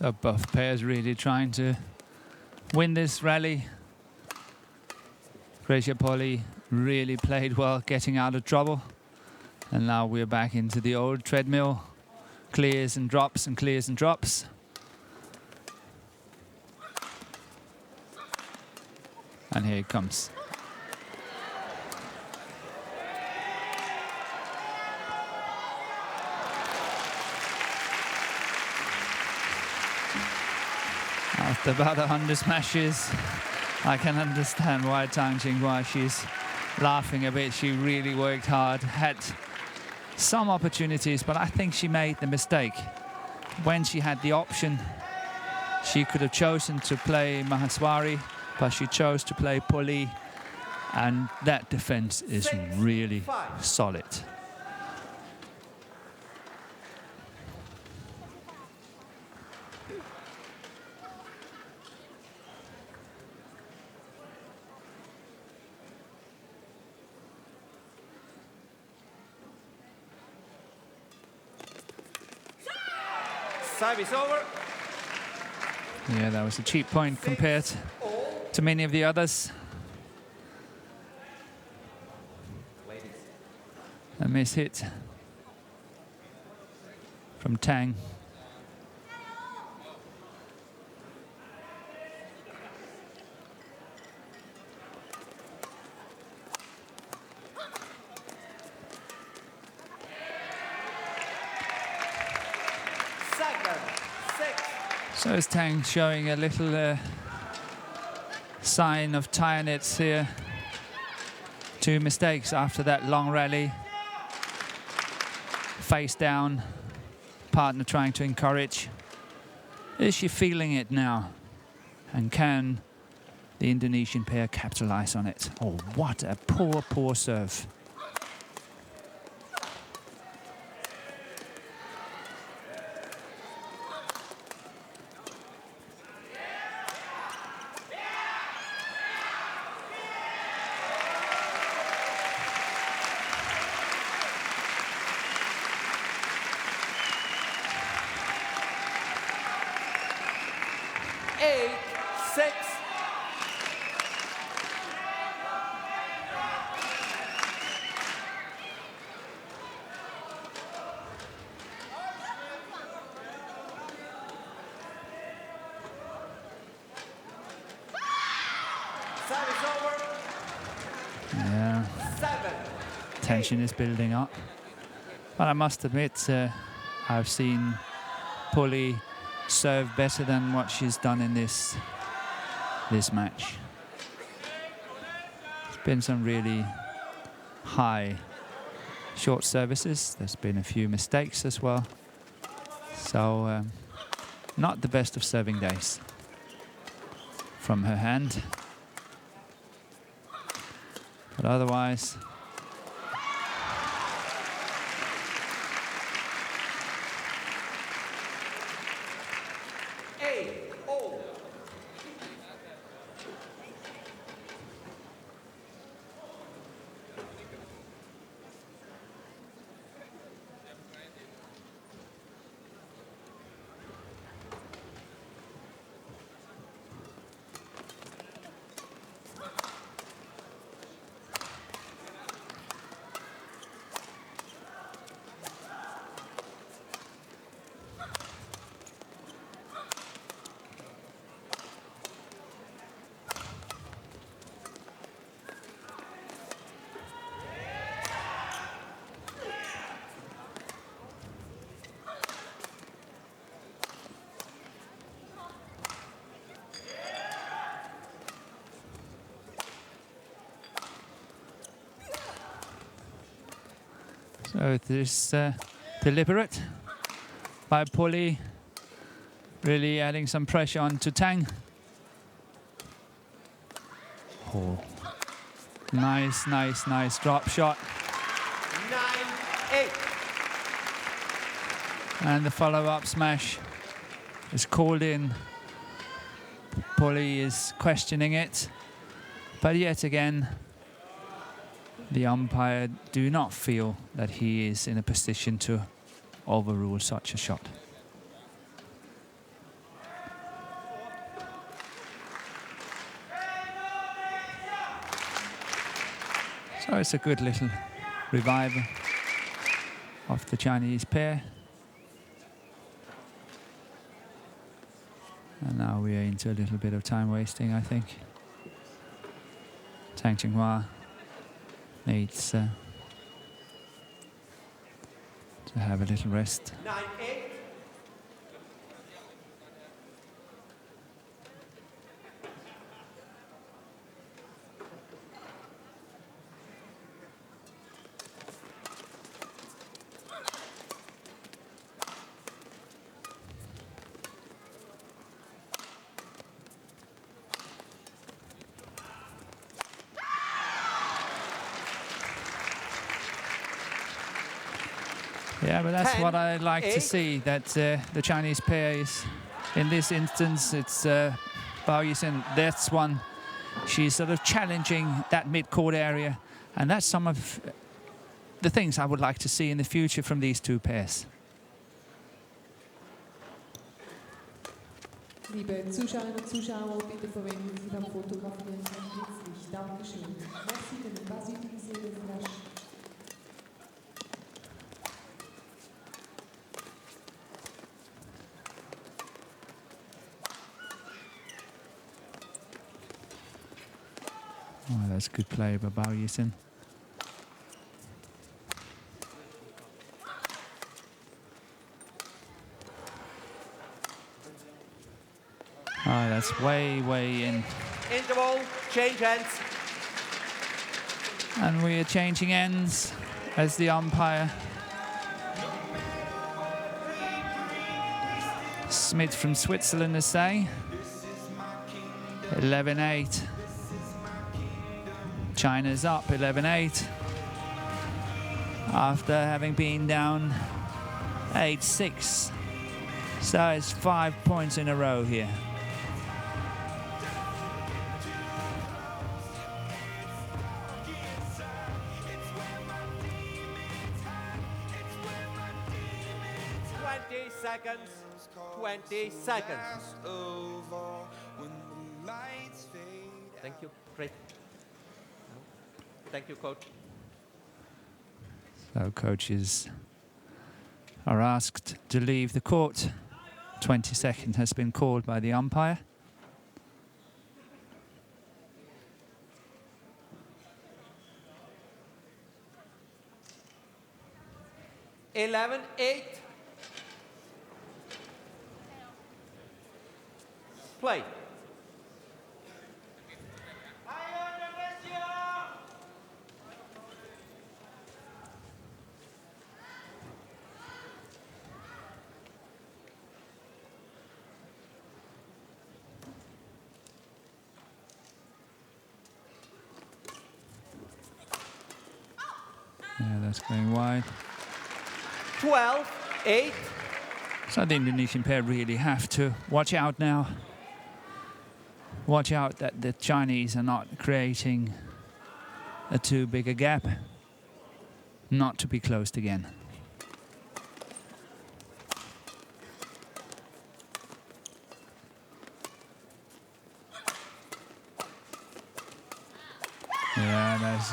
A: So both pairs really trying to win this rally. POLII really played well, getting out of trouble. And now we're back into the old treadmill. Clears and drops and clears and drops. And here it comes. After about 100 smashes, I can understand why Tang Jinghua, she's laughing a bit. She really worked hard, had some opportunities, but I think she made the mistake. When she had the option, she could have chosen to play MAHESWARI, but she chose to play POLII, and that defense is really solid.
C: Service over.
A: Yeah, that was a cheap point compared to many of the others. A miss hit from Tang. So is Tang showing a little sign of tiredness here. 2 mistakes after that long rally. Face down, partner trying to encourage. Is she feeling it now? And can the Indonesian pair capitalize on it? Oh, what a poor serve. Yeah, tension is building up. But I must admit, I've seen POLII serve better than what she's done in this match. There's been some really high short services. There's been a few mistakes as well. So not the best of serving days from her hand. But otherwise, so this deliberate by POLII, really adding some pressure onto Tang. Oh, nice drop shot.
C: 9-8.
A: And the follow-up smash is called in. POLII is questioning it, but yet again, the umpire do not feel that he is in a position to overrule such a shot. So it's a good little revival of the Chinese pair. And now we are into a little bit of time wasting, I think. Tang Jinghua needs to have a little rest.
C: 9-8.
A: Yeah, but that's
C: 10,
A: what I like
C: 8.
A: to see, that the Chinese pair is, in this instance, it's Bao Yixin. That's one, she's sort of challenging that mid-court area, and that's some of the things I would like to see in the future from these two pairs.
D: Liebe Zuschauerinnen und Zuschauer, bitte verwenden Sie beim Fotografieren kein Blitzlicht. Dankeschön. Merci de ne pas utiliser le flash.
A: Oh, that's good play by Bao Yixin. Oh, that's way, way in.
C: Interval, change ends.
A: And we are changing ends as the umpire. Smith from Switzerland is saying 11-8. China's up 11-8 after having been down 8-6. So it's 5 points in a row here.
C: Seconds, 20 seconds. Thank you, great. Thank you, coach.
A: So coaches are asked to leave the court. 20 seconds has been called by the umpire.
C: Eleven, 8. Play.
A: Yeah, that's going wide.
C: 12, 8.
A: So the Indonesian pair really have to watch out now. Watch out that the Chinese are not creating a too big a gap. Not to be closed again. Yeah, that's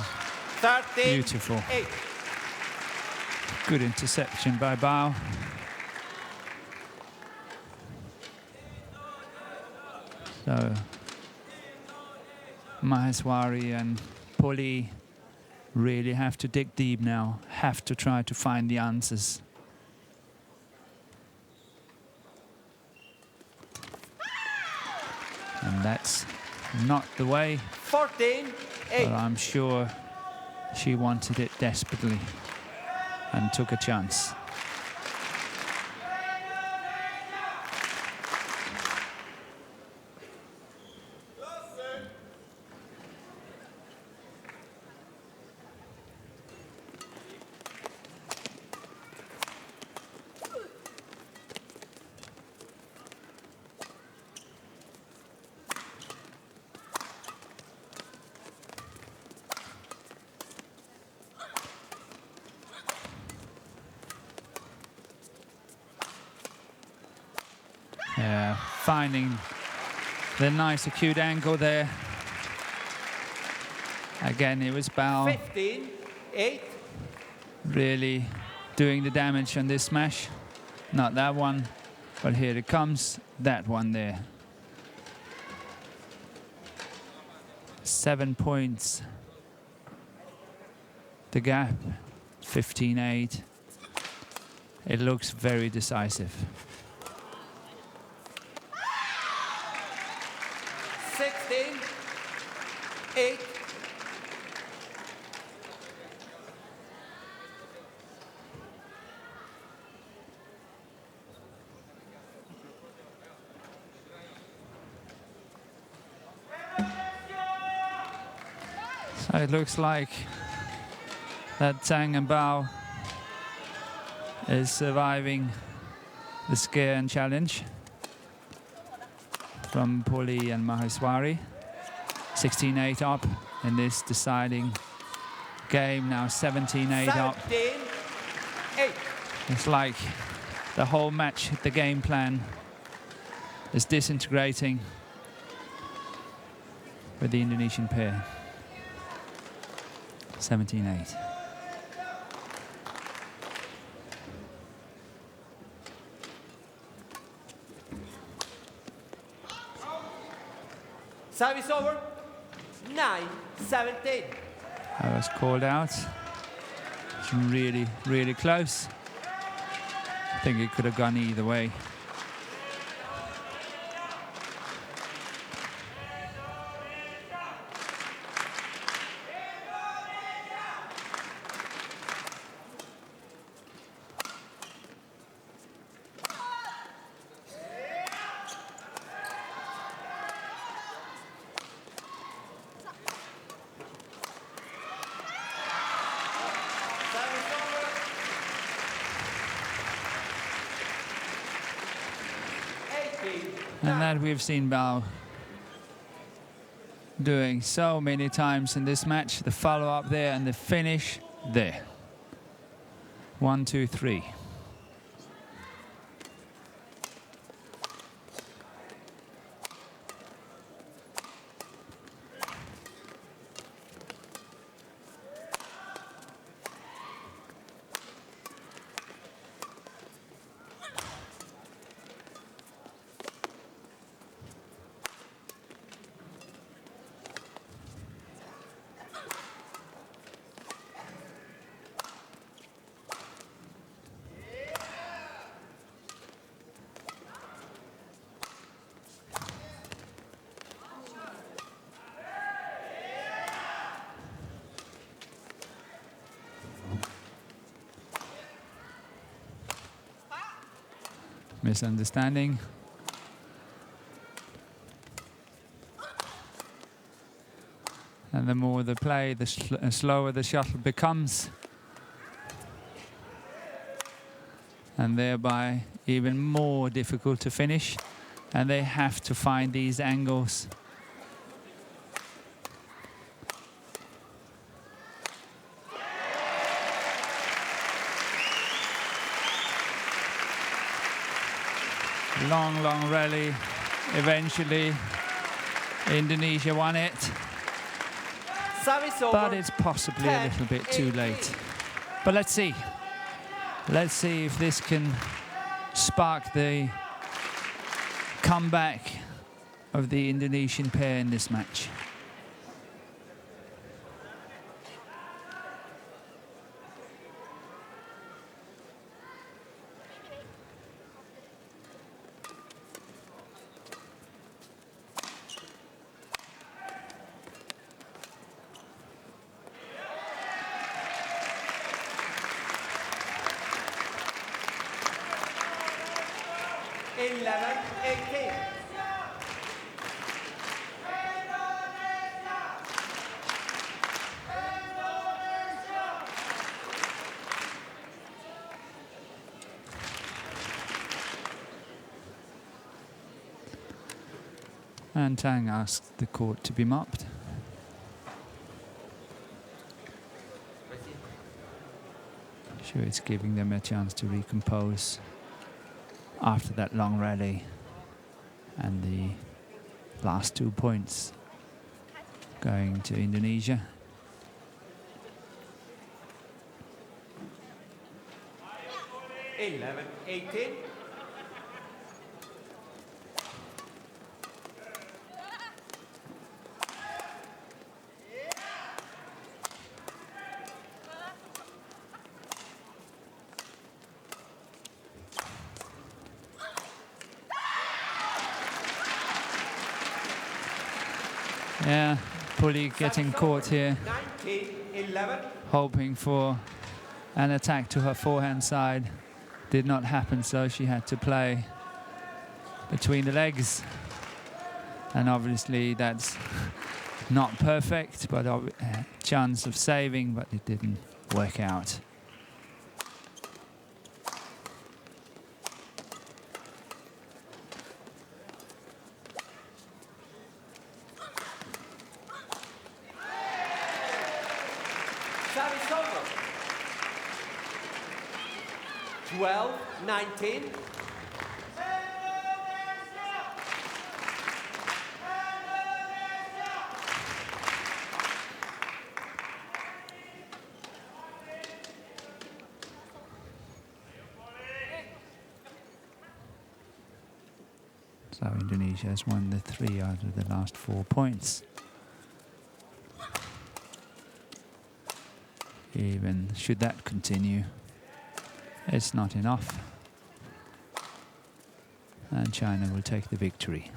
C: 13,
A: beautiful.
C: 8.
A: Good interception by Bao. So Maheswari and POLII really have to dig deep now, have to try to find the answers. And that's not the way,
C: 14, 8.
A: but I'm sure she wanted it desperately and took a chance. Yeah, finding the nice acute angle there. Again, it was Bao
C: 15, 8.
A: really doing the damage on this smash. Not that one, but here it comes, that one there. 7 points. The gap, 15-8. It looks very decisive.
C: 16, 8.
A: So it looks like that Tang and Bao is surviving the scare and challenge from POLII and MAHESWARI. 16-8 up in this deciding game, now 17-8 up.
C: 17-8.
A: It's like the whole match, the game plan is disintegrating with the Indonesian pair. 17-8.
C: Service over. 9-17.
A: That was called out. It's really, really close. I think it could have gone either way. And that we've seen BAO doing so many times in this match. The follow-up there and the finish there. 1, 2, 3. Misunderstanding. And the more the play, the slower the shuttle becomes. And thereby even more difficult to finish. And they have to find these angles. Long, long rally. Eventually, Indonesia won it. But it's possibly a little bit too late. But let's see. Let's see if this can spark the comeback of the Indonesian pair in this match. And Tang asked the court to be mopped. Sure, it's giving them a chance to recompose after that long rally and the last 2 points going to Indonesia.
C: Eleven, 18.
A: Yeah, POLII getting caught here,
C: 19-11.
A: hoping for an attack to her forehand side. Did not happen, so she had to play between the legs. And obviously that's not perfect, but a chance of saving, but it didn't work out.
C: 12-19.
A: So Indonesia has won the 3 out of the last 4 points. Even should that continue, it's not enough. And China will take the victory.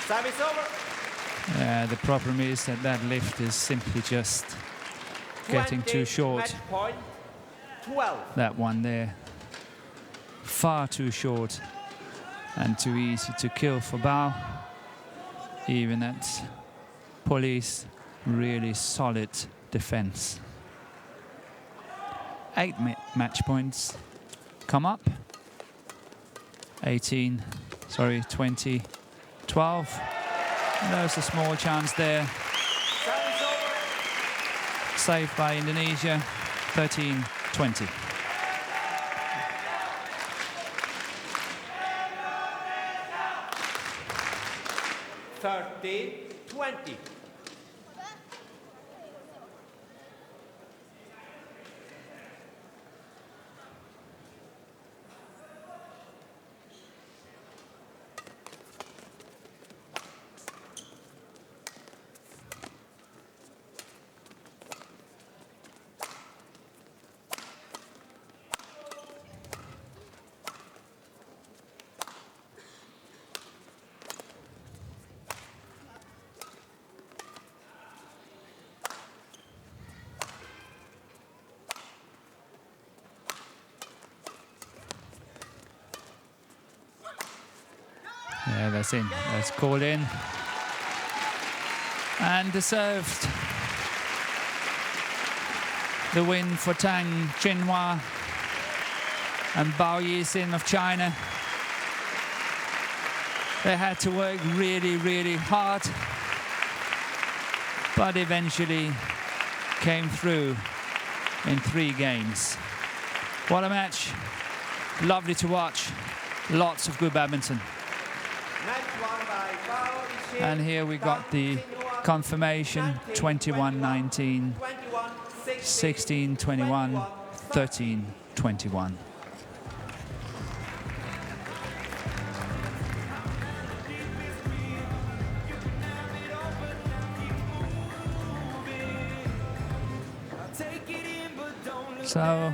C: Service over.
A: The problem is that that lift is simply just getting too short.
C: Match point 12.
A: That one there, far too short and too easy to kill for BAO. Even at POLII's really solid defense. 8 match points come up. 20, 12. There's a small chance there. Saved by Indonesia, 13-20.
C: $13-20.
A: Yeah, that's in. That's called in. And deserved. The win for Tang Jinhua and Bao Yixin of China. They had to work really, really hard, but eventually came through in 3 games. What a match. Lovely to watch. Lots of good badminton. And here we got the confirmation, 21-19, 16-21, 13-21. So,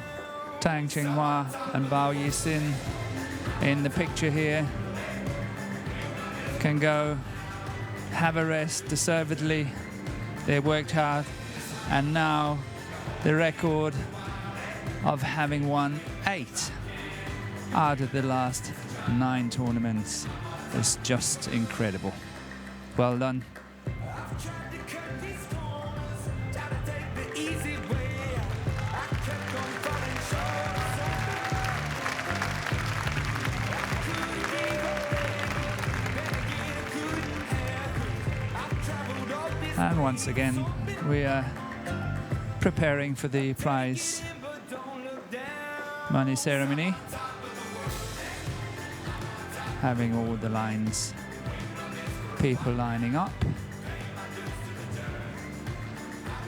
A: Tang Jinhua and Bao Yixin in the picture here can go have a rest deservedly. They worked hard, and now the record of having won 8 out of the last 9 tournaments is just incredible. Well done. And once again, we are preparing for the prize money ceremony. Having all the lines, people lining up.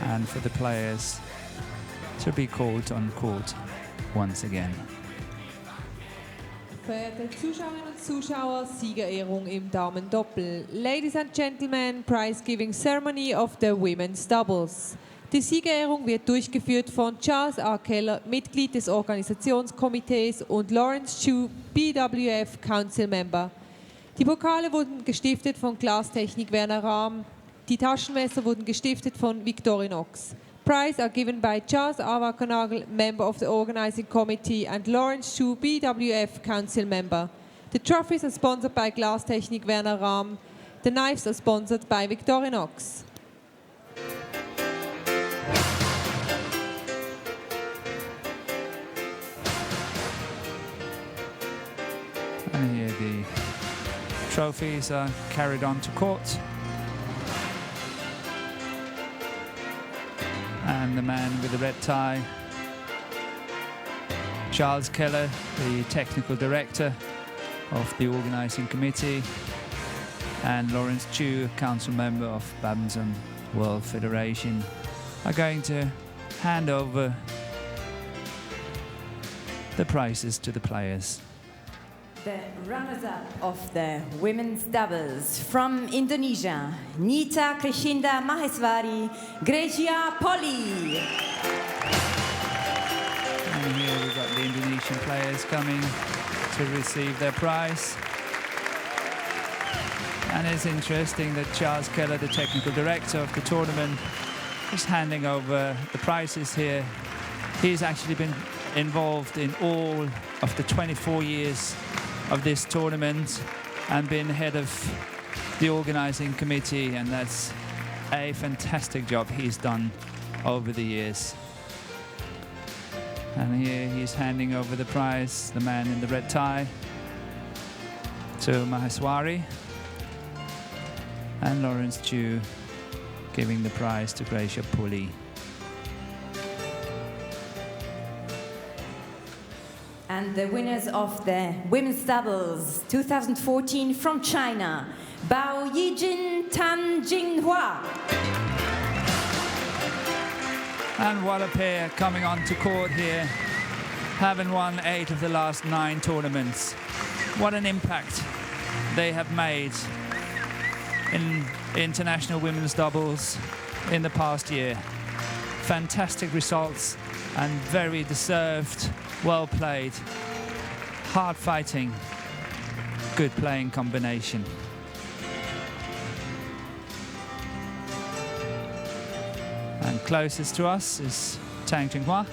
A: And for the players to be called on court once again.
D: Verehrte Zuschauerinnen und Zuschauer, Siegerehrung im Damendoppel. Ladies and Gentlemen, Prize-Giving Ceremony of the Women's Doubles. Die Siegerehrung wird durchgeführt von Charles A. Keller, Mitglied des Organisationskomitees, und Lawrence Chu, BWF Council Member. Die Pokale wurden gestiftet von Glastechnik Werner Rahm. Die Taschenmesser wurden gestiftet von Victorinox. Prizes are given by Charles Awakanagel, member of the organizing committee, and Lawrence Chu, BWF Council member. The trophies are sponsored by Glastechnik Werner Rahm. The knives are sponsored by Victorinox.
A: And here the trophies are carried on to court. And the man with the red tie, Charles Keller, the technical director of the organizing committee, and Lawrence Chu, council member of Badminton World Federation, are going to hand over the prizes to the players.
B: The runners-up of the women's doubles from Indonesia, Nita Krishinda Maheswari, Gracia POLII.
A: And here we've got the Indonesian players coming to receive their prize. And it's interesting that Charles Keller, the technical director of the tournament, is handing over the prizes here. He's actually been involved in all of the 24 years of this tournament and been head of the organizing committee, and that's a fantastic job he's done over the years. And here he's handing over the prize, the man in the red tie, to MAHESWARI, and Lawrence Chu giving the prize to Gracia POLII.
B: And the winners of the women's doubles 2014 from China, Bao Yijin, Tan Jinghua.
A: And what a pair coming onto court here, having won 8 of the last 9 tournaments. What an impact they have made in international women's doubles in the past year. Fantastic results and very deserved, well played, hard fighting, good playing combination. And closest to us is Tang Jinghua.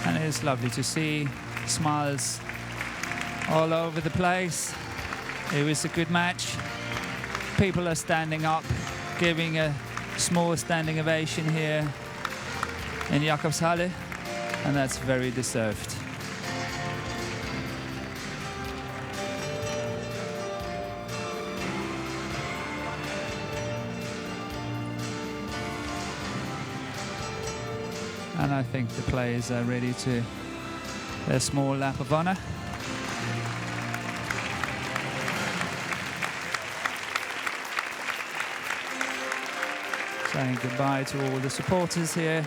A: And it's lovely to see smiles all over the place. It was a good match. People are standing up, giving a small standing ovation here in Jakobshalle, and that's very deserved. And I think the players are ready to their small lap of honor. Saying goodbye to all the supporters here.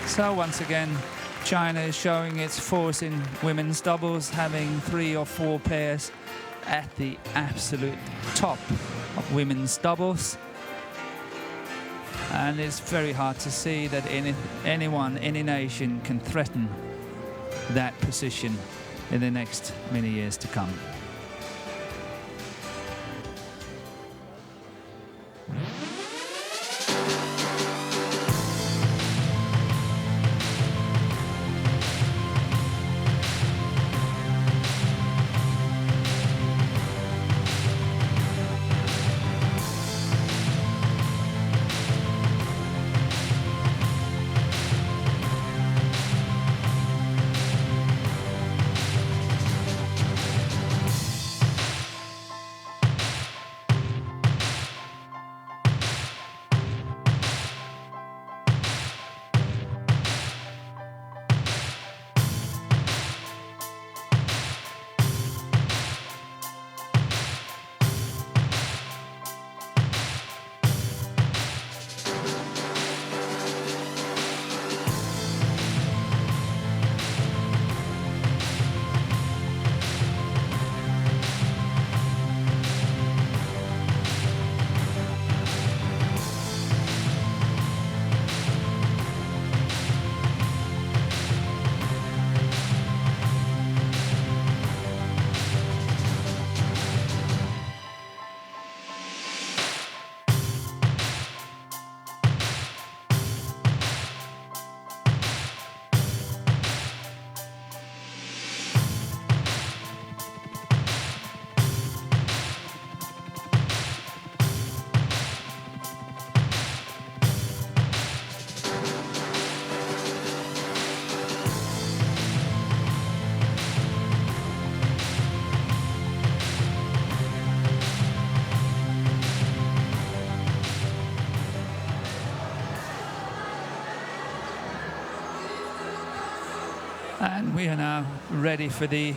A: So once again, China is showing its force in women's doubles, having 3 or 4 pairs at the absolute top of women's doubles. And it's very hard to see that anyone, any nation can threaten that position in the next many years to come. And we are now ready for the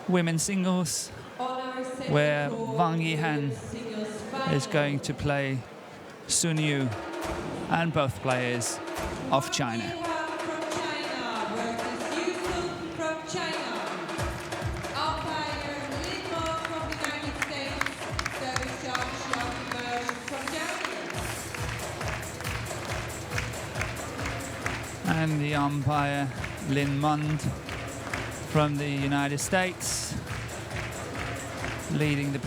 A: women's singles, where Wang Yihan is going to play Sun Yu, and both players of China. And the umpire, Lin Mund, from the United States, leading the